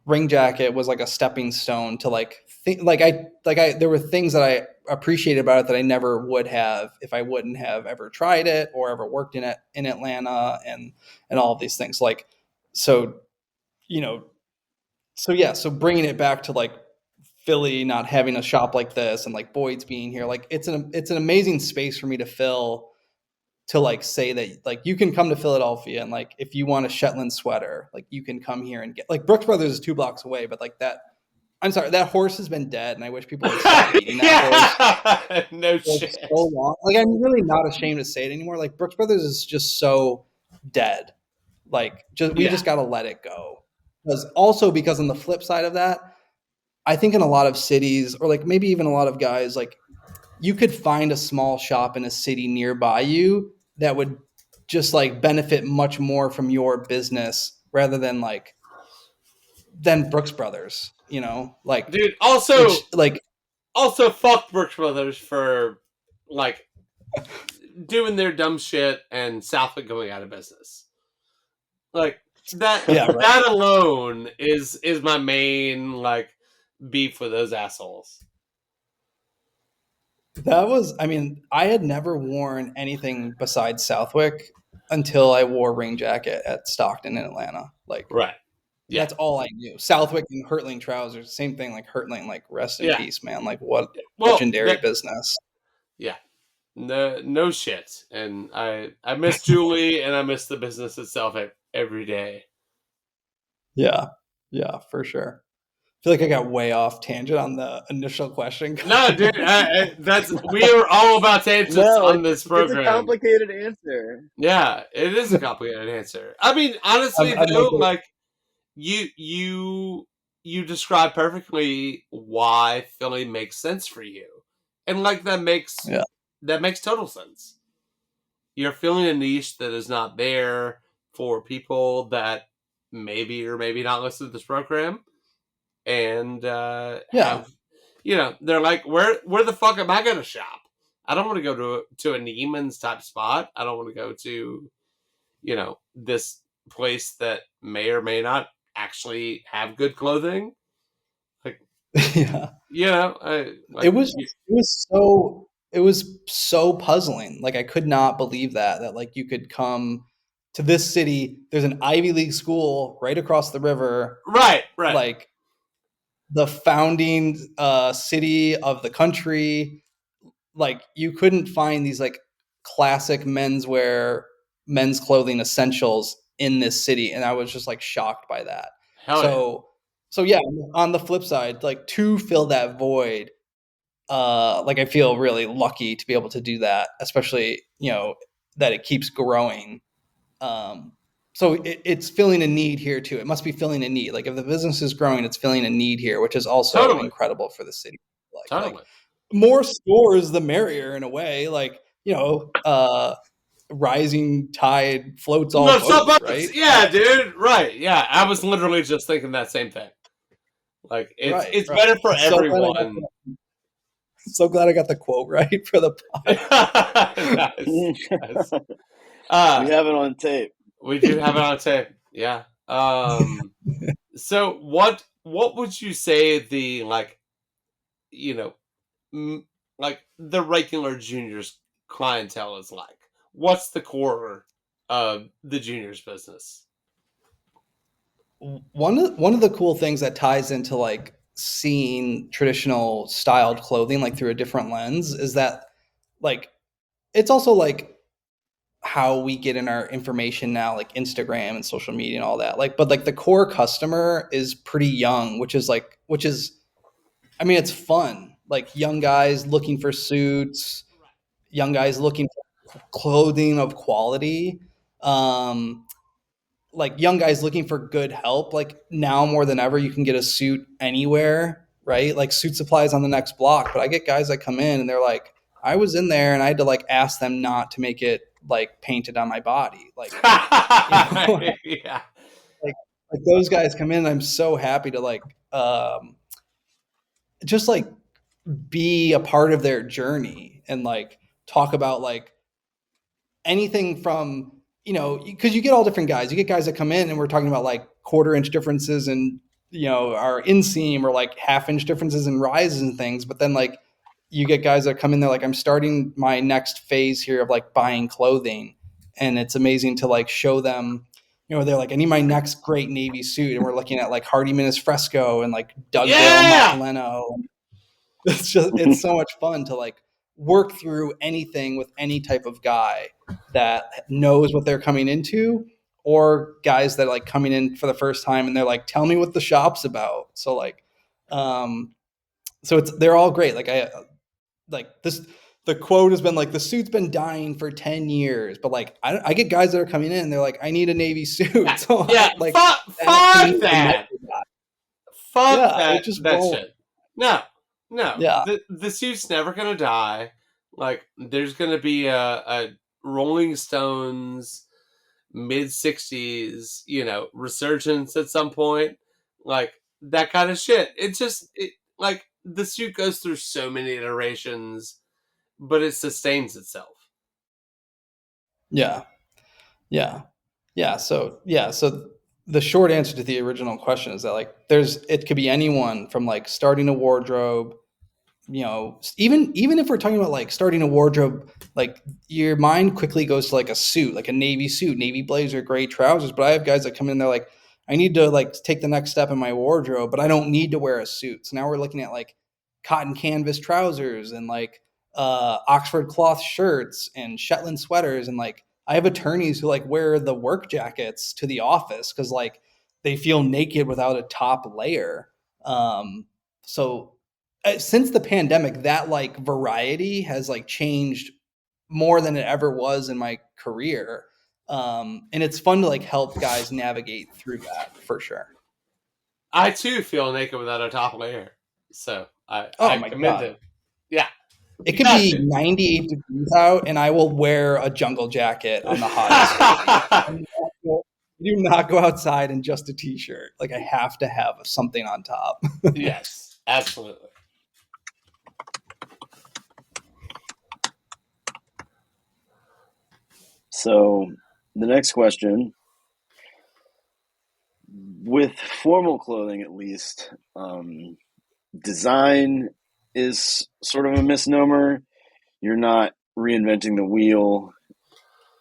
ring jacket was like a stepping stone to like like I there were things that I appreciated about it that I never would have if I wouldn't have ever tried it or ever worked in it in Atlanta and all of these things like so you know so yeah so bringing it back to like Philly not having a shop like this and like Boyd's being here like it's an amazing space for me to fill to like say that like you can come to Philadelphia and like if you want a Shetland sweater, like you can come here and get like Brooks Brothers is 2 blocks away, but like that I'm sorry, that horse has been dead and I wish people would stop beating that horse Yeah, no for shit. so long. Like I'm really not ashamed to say it anymore. Like Brooks Brothers is just so dead. Like just we Yeah, just gotta let it go. Because on the flip side of that, I think in a lot of cities or like maybe even a lot of guys, like you could find a small shop in a city nearby you that would just like benefit much more from your business rather than like than Brooks Brothers, like dude. Also, it's like also fuck Brooks Brothers for like doing their dumb shit and Southwick going out of business. Like that yeah, right. that alone is my main like beef with those assholes. That was I mean, I had never worn anything besides Southwick until I wore Ring Jacket at Stockton in Atlanta. Like Right. Yeah. that's all I knew. Southwick and Hurtling trousers, same thing like Hurtling, like rest in Yeah. peace, man. Like what Well, legendary business. yeah. No shit. And I miss Julie and I miss the business itself every day. Yeah. Yeah, for sure. Feel like I got way off tangent on the initial question. No, dude, that's we are all about tangents No, on this it's a program. complicated answer. Yeah, it is a complicated answer. I mean, honestly I'm like, though, like you you you describe perfectly why Philly makes sense for you. And like yeah, that makes total sense. You're filling a niche that is not there for people that maybe or maybe not listen to this program and yeah, have they're like where the fuck am I gonna shop? I don't want to go to a Neiman's type spot. I don't want to go to this place that may or may not actually have good clothing. Like yeah. I It like was it was so puzzling. Like I could not believe that like you could come to this city. There's an Ivy League school right across the river. right. Like the founding city of the country. Like you couldn't find these like classic men's clothing essentials in this city, and I was just like shocked by that. Hell yeah. So yeah, on the flip side, like to fill that void, like I feel really lucky to be able to do that, especially that it keeps growing. um so it's filling a need here too. It must be filling a need. Like if the business is growing, it's filling a need here, which is also Totally. incredible for the city. Like Totally. more stores the merrier in a way. Like rising tide floats all No, so boats, boats. right? Yeah, dude. Right. Yeah. I was literally just thinking that same thing. Like Right, it's right. better for So glad I got everyone. so glad I got the quote right for the pod. Nice. We Nice. Uh have it on tape. we do have it on tape. Yeah. So what would you say the like you know like the regular juniors clientele is like? What's the core of the juniors business? One of the cool things that ties into like seeing traditional styled clothing like through a different lens is that like it's also like how we get in our information now, like Instagram and social media and all that. Like, but like the core customer is pretty young, which is, I mean, it's fun. Like young guys looking for suits, young guys looking for clothing of quality. Um, like young guys looking for good help. Like now more than ever, you can get a suit anywhere, right? Like suit supplies on the next block. But I get guys that come in and they're like, I was in there and I had to like ask them not to make it like painted on my body. Like, you know, Yeah. like like those guys come in. And I'm so happy to like just like be a part of their journey and like talk about like anything from, you know, because you get all different guys. You get guys that come in and we're talking about like quarter-inch differences and, you know, our inseam, or like half-inch differences in rises and things. But then like you get guys that come in there like, I'm starting my next phase here of like buying clothing, and it's amazing to like show them. You know, they're like, I need my next great navy suit, and we're looking at like Hardy Minas Fresco and like Dugdale Yeah. Moccaleno. It's just, it's so much fun to like work through anything with any type of guy that knows what they're coming into, or guys that are like coming in for the first time and they're like, tell me what the shop's about. So like um so it's, they're all great. Like I like this, the quote has been like, the suit's been dying for 10 years, but like I get guys that are coming in and they're like, I need a navy Yeah. suit. So Yeah. I like, that to me Fuck is the next that. guy. Fuck Yeah, it that just that won't. shit. No. No. Yeah. The suit's never gonna die. Like there's gonna be a Rolling Stones mid 60s, resurgence at some point. Like that kind of shit. Like the suit goes through so many iterations, but it sustains itself. Yeah. Yeah. So the short answer to the original question is that like it could be anyone from like starting a wardrobe, you know, even if we're talking about like starting a wardrobe, like your mind quickly goes to like a suit, like a navy suit, navy blazer, gray trousers. But I have guys that come in, they're like, I need to like take the next step in my wardrobe, but I don't need to wear a suit. So now we're looking at like cotton canvas trousers and like Oxford cloth shirts and Shetland sweaters, and like I have attorneys who like wear the work jackets to the office because like they feel naked without a top layer. So since the pandemic, that like variety has like changed more than it ever was in my career. And it's fun to like help guys navigate through that for sure. I too feel naked without a top layer. So I, Oh I my commend God. him. Yeah, It you could got be to. 98 degrees out and I will wear a jungle jacket on the hottest day. I do not go outside in just a t-shirt. Like I have to have something on top. Yes, absolutely. So the next question, with formal clothing at least, design is sort of a misnomer. You're not reinventing the wheel.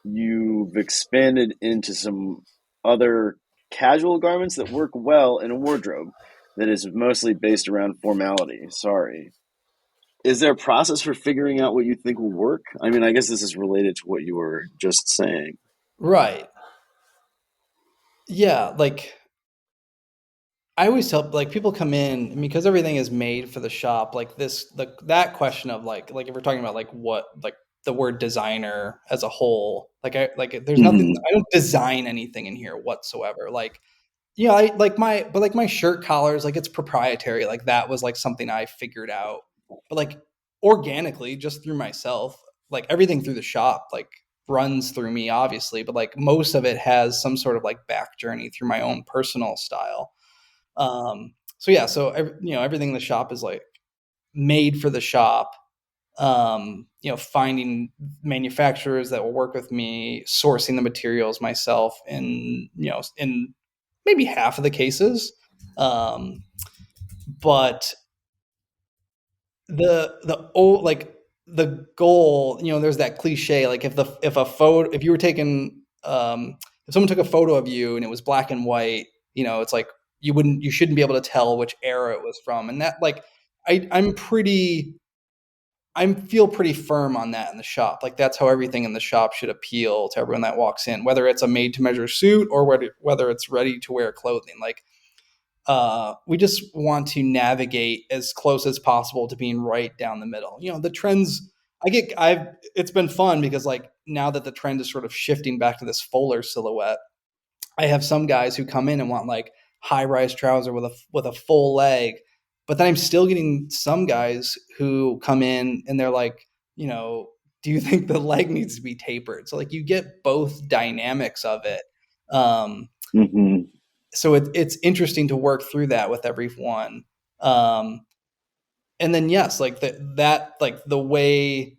You've expanded into some other casual garments that work well in a wardrobe that is mostly based around formality. Sorry. Is there a process for figuring out what you think will work? I mean, I guess this is related to what you were just saying. Right. Yeah, like I always tell like people come in, and because everything is made for the shop, like that question of like if we're talking about like what like the word designer as a whole, like I like there's nothing, Mm-hmm. I don't design anything in here whatsoever. Like, yeah, I like my shirt collars, like it's proprietary. Like that was like something I figured out. But like organically, just through myself, like everything through the shop, like runs through me, obviously, but like most of it has some sort of like back journey through my own personal style. So yeah, so you know, everything in the shop is like made for the shop. You know, finding manufacturers that will work with me, sourcing the materials myself in, you know, in maybe half of the cases. Um, but the old like the goal, there's that cliche, like if you were taking if someone took a photo of you and it was black and white, it's like you shouldn't be able to tell which era it was from. And that, like, I feel pretty firm on that in the shop. Like, that's how everything in the shop should appeal to everyone that walks in, whether it's a made to measure suit or whether it's ready to wear clothing. Like, we just want to navigate as close as possible to being right down the middle. The trends, it's been fun because, like, now that the trend is sort of shifting back to this fuller silhouette, I have some guys who come in and want like high rise trouser with a full leg, but then I'm still getting some guys who come in and they're like, do you think the leg needs to be tapered? So, like, you get both dynamics of it. Um, Hmm. so it's interesting to work through that with everyone. Um, and then, yes, like like the way,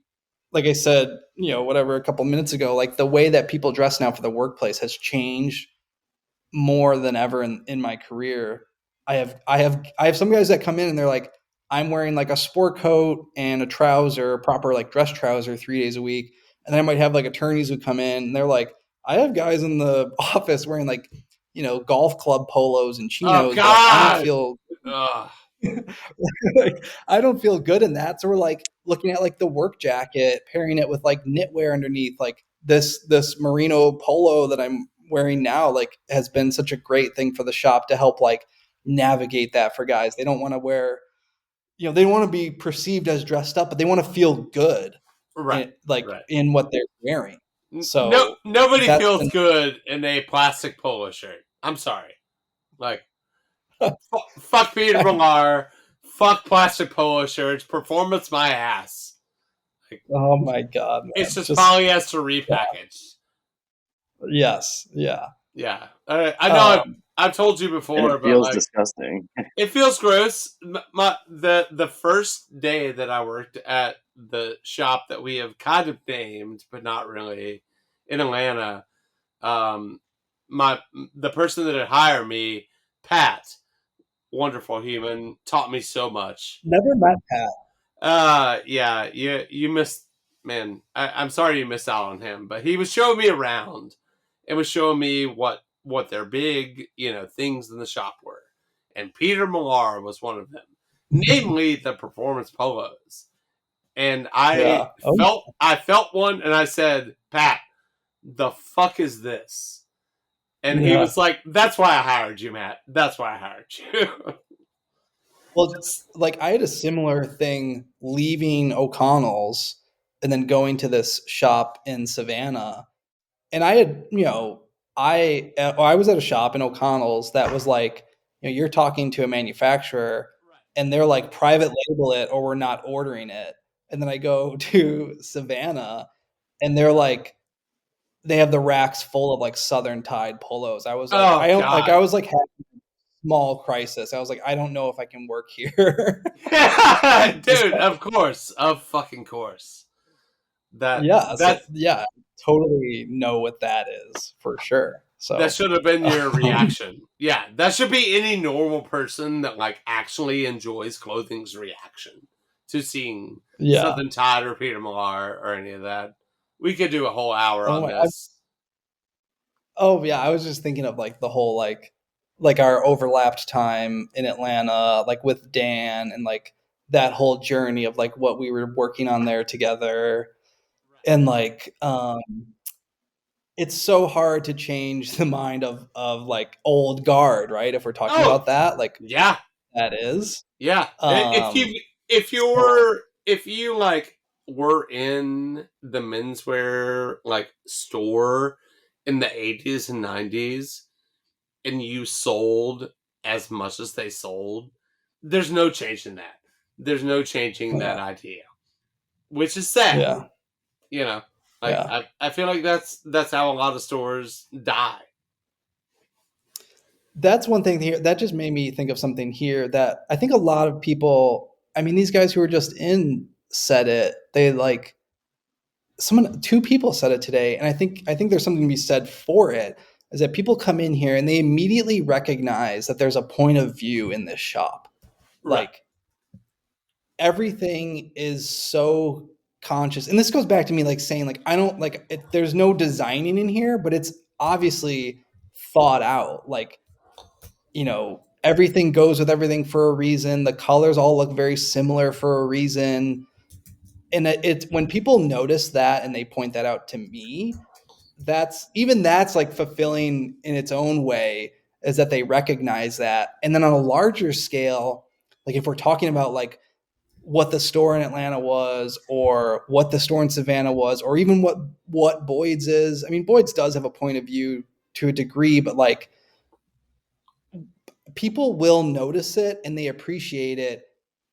like I said, whatever, a couple minutes ago, like the way that people dress now for the workplace has changed more than ever in my career. I have some guys that come in and they're like, I'm wearing like a sport coat and a trouser, proper like dress trouser, 3 days a week. And then I might have like attorneys who come in and they're like, I have guys in the office wearing like, golf club polos and Oh chinos, but like I don't God. feel Ugh. like, I don't feel good in that. So we're like looking at like the work jacket, pairing it with like knitwear underneath. Like this merino polo that I'm wearing now, like, has been such a great thing for the shop to help like navigate that for guys. They don't want to wear, they don't want to be perceived as dressed up, but they want to feel good Right. in, like, Right. in what they're wearing. No, So nobody that's feels been good in a plastic polo shirt. I'm sorry. Like, fuck Peter Millar. Fuck plastic polo shirts. Performance my ass. Like, oh my god, it's man. just Just polyester repackaged. yes, yeah. Yeah, I know. Um I've told you And it before, but feels like, disgusting. it feels gross. The first day that I worked at the shop that we have kind of named, but not really, in Atlanta, um, my the person that had hired me, Pat, wonderful human, taught me so much. Never met Pat. Yeah, you missed, man. I'm sorry you missed out on him, but he was showing me around and was showing me what their big, things in the shop were, and Peter Millar was one of them, namely the performance polos. And Yeah. Oh, I felt one, and I said, Pat, the fuck is this? And he yeah. was like, "That's why I hired you, Matt. That's why I hired you." Well, Just like, I had a similar thing leaving O'Connell's and then going to this shop in Savannah. And I had, I was at a shop in O'Connell's that was like, you're talking to a manufacturer and they're like, private label it or we're not ordering it. And then I go to Savannah and they're like, they have the racks full of like Southern Tide polos. I was like, oh I don't like, I god. was like, small crisis. I was like, I don't know if I can work here. Just Dude, of course. Of fucking course. That yeah, so that yeah, totally know what that is for sure. that So should have been your um, reaction. Yeah, that should be any normal person that like actually enjoys clothing's reaction to seeing yeah. Southern Tide or Peter Millar or any of that. We could do a whole hour Oh on my this. oh yeah, I was just thinking of like the whole like our overlapped time in Atlanta, like with Dan and like that whole journey of like what we were working on there together. And like it's so hard to change the mind of like old guard, right? If we're talking Oh, about that, like yeah. that is. Yeah. Um so If you like were in the menswear like store in the 80s and 90s and you sold as much as they sold, there's no changing that. There's no changing that yeah, idea, which is sad. yeah, You know, like yeah. I feel like that's how a lot of stores die. That's one thing here that just made me think of something here that I think a lot of people, I mean, these guys who were just in said it. They like two people said it today, and I think there's something to be said for it. Is that people come in here and they immediately recognize that there's a point of view in this shop. Right. Like everything is so conscious. And this goes back to me like saying like I don't like it, there's no designing in here, but it's obviously thought out. Like, everything goes with everything for a reason. The colors all look very similar for a reason. And it's when people notice that and they point that out to me, that's like fulfilling in its own way, is that they recognize that. And then on a larger scale, like if we're talking about like what the store in Atlanta was, or what the store in Savannah was, or even what Boyd's is. I mean, Boyd's does have a point of view to a degree, but like people will notice it and they appreciate it.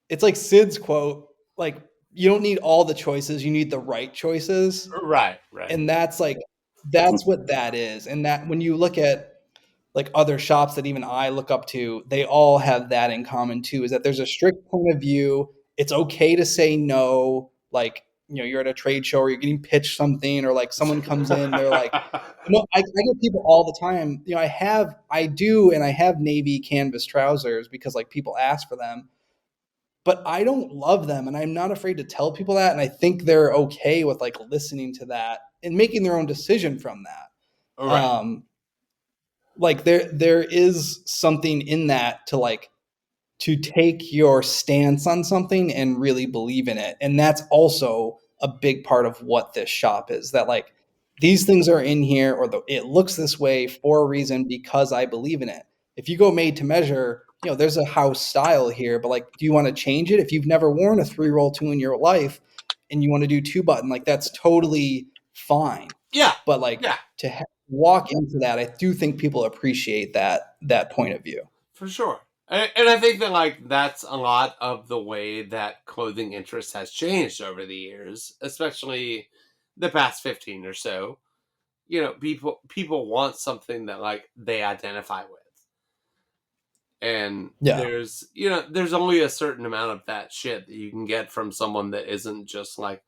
It's like Sid's quote, like you don't need all the choices, you need the right choices. Right, right. And that's what that is. And that when you look at like other shops that even I look up to, they all have that in common too, is that there's a strict point of view. It's okay to say no. Like, you're at a trade show or you're getting pitched something, or like someone comes in, they're like, I get people all the time. And I have navy canvas trousers because like people ask for them, but I don't love them. And I'm not afraid to tell people that. And I think they're okay with like listening to that and making their own decision from that. Right. Like there is something in that to like to take your stance on something and really believe in it. And that's also a big part of what this shop is, that like these things are in here, or it looks this way for a reason because I believe in it. If you go made to measure, there's a house style here, but like, do you want to change it? If you've never worn a 3-roll 2 in your life and you want to do 2-button, like that's totally fine. Yeah, But like yeah, to walk into that, I do think people appreciate that point of view. for sure. And I think that like that's a lot of the way that clothing interest has changed over the years, especially the past 15 or so. People want something that like they identify with. And Yeah. there's only a certain amount of that shit that you can get from someone that isn't just like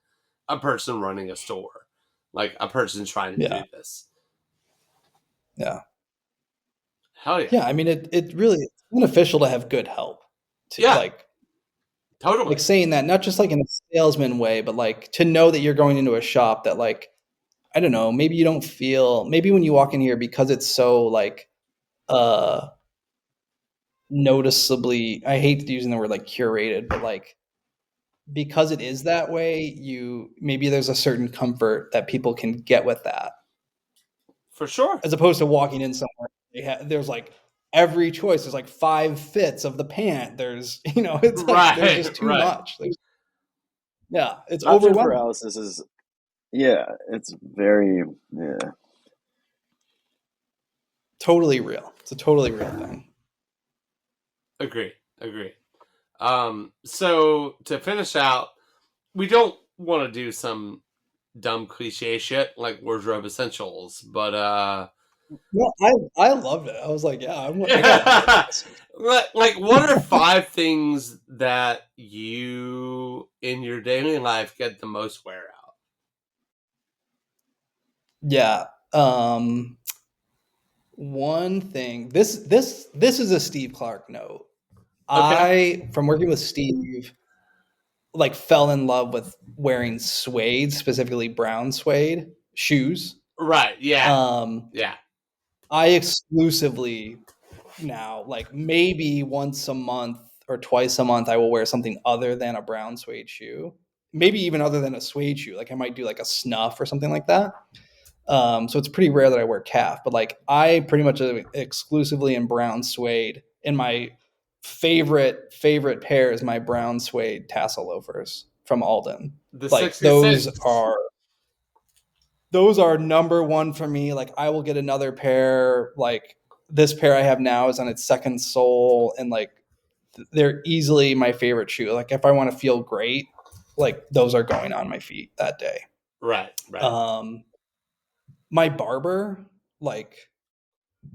a person running a store, like a person trying to Yeah. do this. Yeah. Hell yeah. Yeah. I mean, it really it's beneficial to have good help, to Yeah, like totally. saying that, not just like in a salesman way, but like to know that you're going into a shop that like, I don't know, maybe you don't feel, maybe when you walk in here, because it's so like, uh, noticeably, I hate using the word like curated, but like, because it is that way, maybe there's a certain comfort that people can get with that, For sure. as opposed to walking in somewhere there's like every choice, there's like 5 fits of the pant, there's it's like there's Right, just too right. much, yeah, it's Option overwhelming. paralysis is, yeah, it's very, yeah. Totally real. It's a totally real thing. Agree. Agree. So to finish out, we don't want to do some dumb cliche shit like wardrobe essentials, but No, I loved it. I was like, yeah, I gotta do this. like what are 5 things that you in your daily life get the most wear out? Yeah. One thing. This is a Steve Clark note. Okay. I, from working with Steve, like fell in love with wearing suede, specifically brown suede shoes. Right. Yeah. Um, Yeah. I exclusively now, like maybe once a month or twice a month, I will wear something other than a brown suede shoe. Maybe even other than a suede shoe. Like I might do like a snuff or something like that. So it's pretty rare that I wear calf, but like I pretty much exclusively in brown suede. And my favorite pair is my brown suede tassel loafers from Alden. The Like 66. those are number one for me. Like I will get another pair. Like this pair I have now is on its second sole, and like they're easily my favorite shoe. Like if I want to feel great, like those are going on my feet that day. Right. Right. Um, my barber, like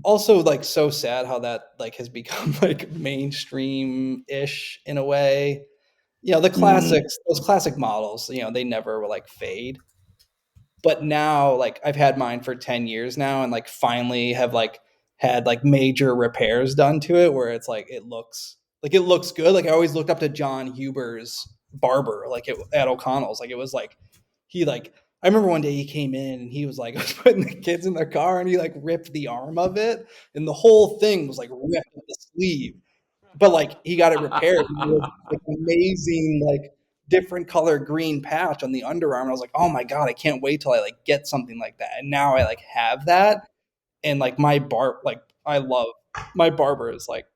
also like so sad how that like has become like mainstream ish in a way. The Mhm. classics, those classic models, they never will like fade. But now like I've had mine for 10 years now, and like finally have like had like major repairs done to it where it's like it looks like it looks good. Like I always looked up to John Huber's barber, like at O'Connell's. Like it was like he like I remember one day he came in and he was like putting the kids in their car and he like ripped the arm of it and the whole thing was like ripped at the sleeve. But like he got it repaired. And it was like amazing, like different color green patch on the underarm. I was like, oh my god, I can't wait till I like get something like that. And now I like have that, and like like I love my barber is like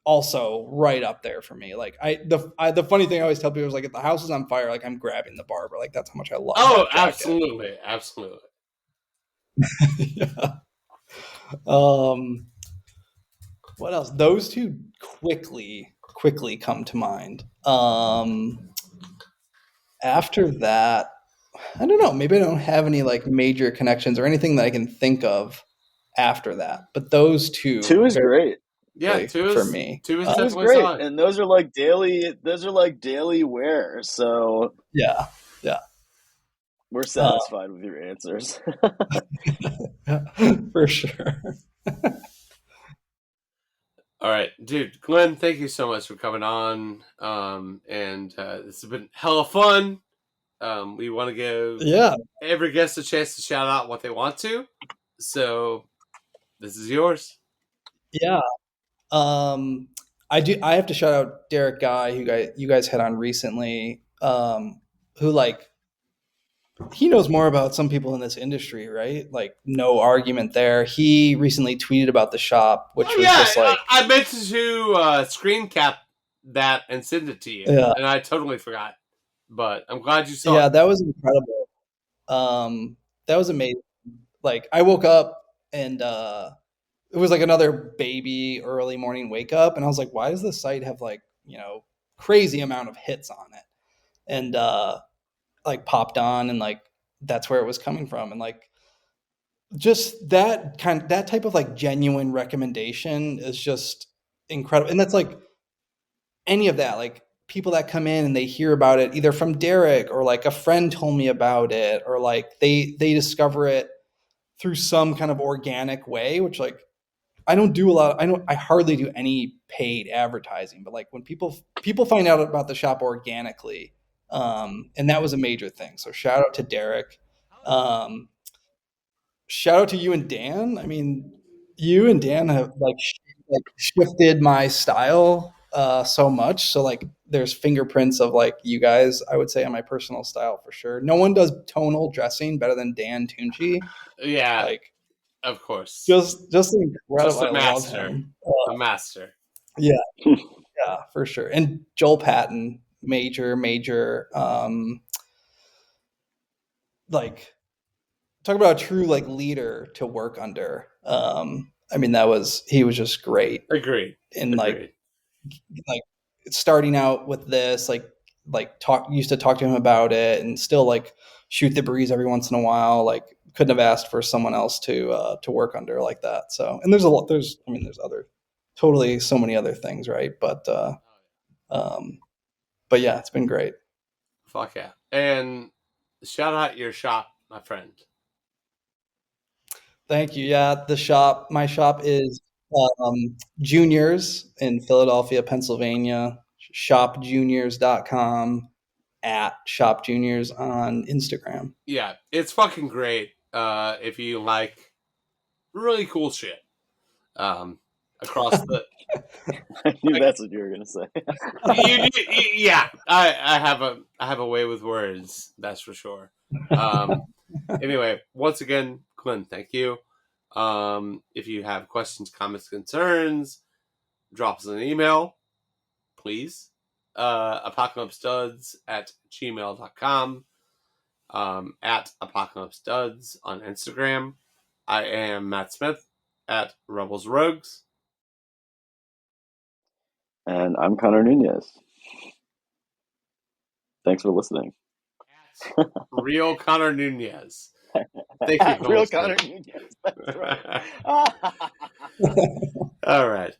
also right up there for me. Like the funny thing I always tell people is like if the house is on fire, like I'm grabbing the barber. Like that's how much I love Oh, that jacket. absolutely, absolutely. Yeah. Um, what else? Those two quickly come to mind. After that, I don't know. Maybe I don't have any like major connections or anything that I can think of after that. But those two Two is very great. Yeah, quickly for me. two is Two is definitely great, solid. and those are like daily wear. So Yeah, yeah, we're uh, satisfied with your answers. for sure. All right, dude, Glenn, thank you so much for coming on. And this has been hella fun. We want to give Yeah, every guest a chance to shout out what they want to. So this is yours. yeah. Um, I do. I have to shout out Derek Guy, who you guys had on recently. Who like he knows more about some people in this industry, right? Like no argument there. He recently tweeted about the shop, Oh which was yeah, just like, I meant to screen cap that and send it to you, yeah, and I totally forgot. But I'm glad you saw it. yeah, that was incredible. That was amazing. Like I woke up and it was like another baby early morning wake up, and I was like, why does this site have like crazy amount of hits on it? And like popped on, and like that's where it was coming from, and like just that type of like genuine recommendation is just incredible, and that's like any of that like people that come in and they hear about it either from Derek or like a friend told me about it or like they discover it through some kind of organic way, which like I don't do a lot. I hardly do any paid advertising, but like when people find out about the shop organically, and that was a major thing. So shout out to Derek. Um, Shout out to you and Dan. I mean, you and Dan have like shifted my style so much. So like there's fingerprints of like you guys, I would say, on my personal style for sure. No one does tonal dressing better than Dan Tunchi. Yeah, Like of course, just incredible. just I a love master, him. a master. Yeah, yeah, for sure. And Joel Patton, major, like talk about a true like leader to work under. I mean, he was just great. Agreed, And agreed. like starting out with this, like talk used to talk to him about it, and still like shoot the breeze every once in a while. Like couldn't have asked for someone else to work under like that. So, and there's a lot. I mean, there's other totally so many other things, right? Um, but yeah, it's been great. Fuck yeah! And shout out your shop, my friend. Thank you. Yeah, my shop is Juniors in Philadelphia, Pennsylvania. Shopjuniors.com at Shop Juniors on Instagram. Yeah, it's fucking great. If you like really cool shit, um, across the I knew like, that's what you were gonna say. yeah, I have a way with words, that's for sure. Um, anyway, once again, Glenn, thank you. If you have questions, comments, concerns, drop us an email, please. Apocalypsestuds at gmail.com, at apocalypsestuds on Instagram. I am Matt Smith at Rebels Rogues. And I'm Connor Nunez. Thanks for listening. Real Connor Nunez. Thank you for Real listening. Connor Nunez. That's right. All right.